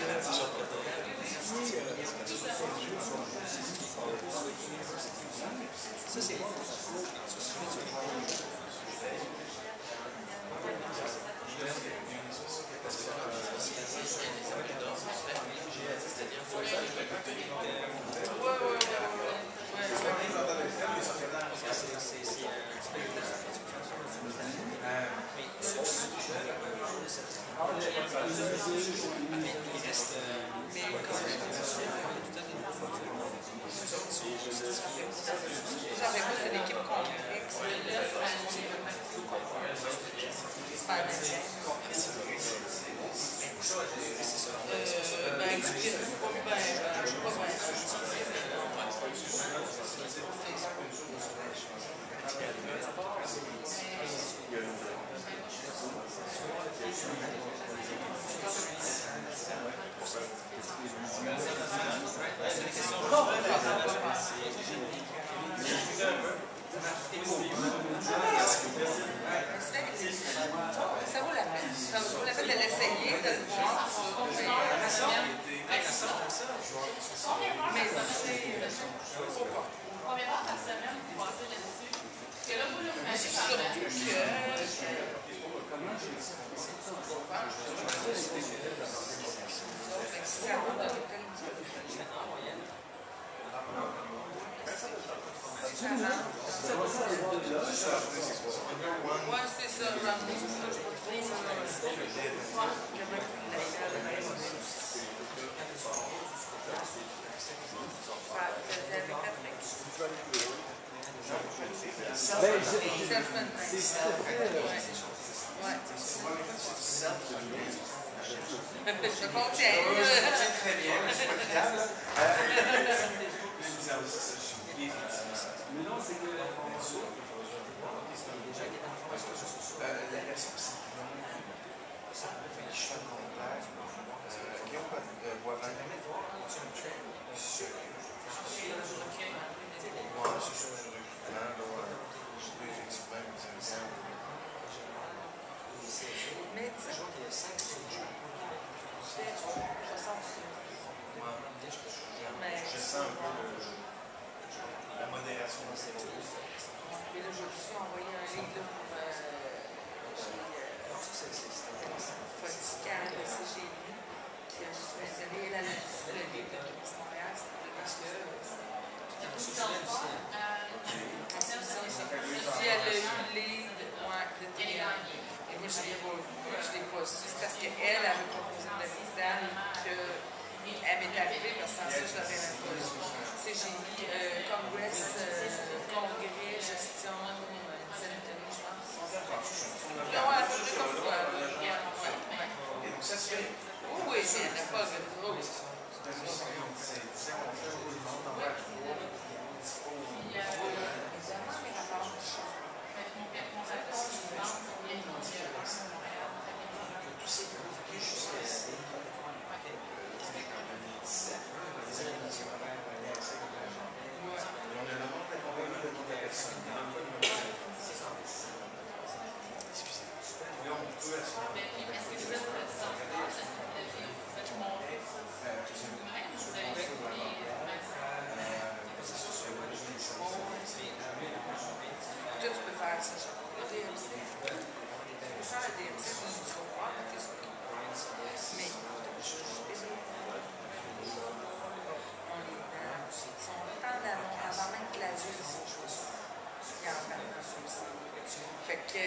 J'avais pas, c'est l'équipe complexe. C'est pas la même. Ben, écoutez, je sais pas bien. Ça vaut la peine. Ça vaut la peine de l'essayer, de le voir. Mais c'est... Premièrement, par semaine, vous passez là-dessus. Parce que là, vous, vous m'avez Surtout que... Ça vaut de l'hôtel. Ouais, c'est ça, ramener. Je contiens. Très bien, mais non, c'est que... La version, c'est les cheveux complets. Guillaume fais, je sens ça. Mais Je sens un peu la modération dans ces mots. mais là, je me suis envoyé un livre là, pour Fatigant de CGI, qui a mentionné elle a lu le livre de Québec Montréal, c'était parce que si elle a eu le livre de Théa, et moi je ne l'ai pas su, c'est parce qu'elle avait proposé de Suzanne qu'elle m'est arrivée, parce que sans ça, je l'aurais même pas su. CGI, Congress, Congrès, Gestion, Sanitaire, je pense. Ouais, à peu près comme toi. Et donc ça se fait. Oui, mais elle n'a pas de gros. Toi, tu peux faire ça, le DMC. Tu peux faire le DMC, tu vas voir, mais ils sont tant d'amont, avant même que la juge qui en parle dans ce dossier. Fait que...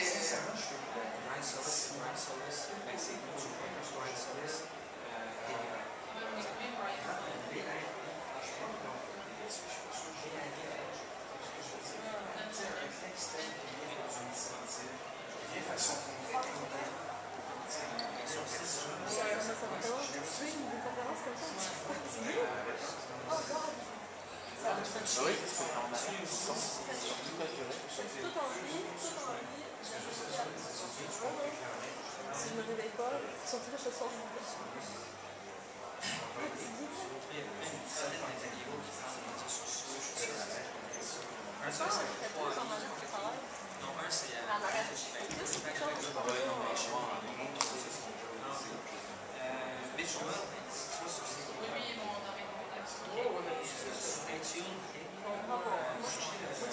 Oui, c'est normal. Tout en vie. Si je me réveille pas, ils sont tous ce soir.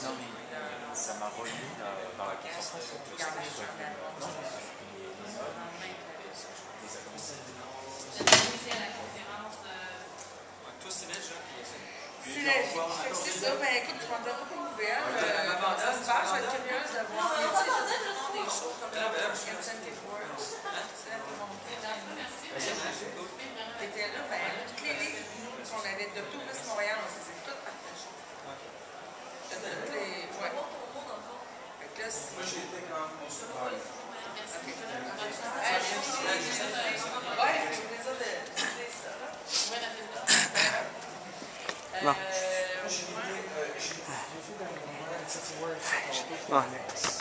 Non, mais ça m'a remis dans la concentration. C'est ça, ben écoute, tu m'en donnes pas de nouvelles. J'espère, je vais être curieuse de voir. Il y a toujours des choses comme la Incentive Works. T'étais là, ben toutes les livres qu'on avait de tout West Montréal, on s'est toutes partagées. Toutes les. Ouais. Fait que là, moi j'ai été quand même consultant. Ouais, j'ai plaisir de discuter ça. Bon. Ouais.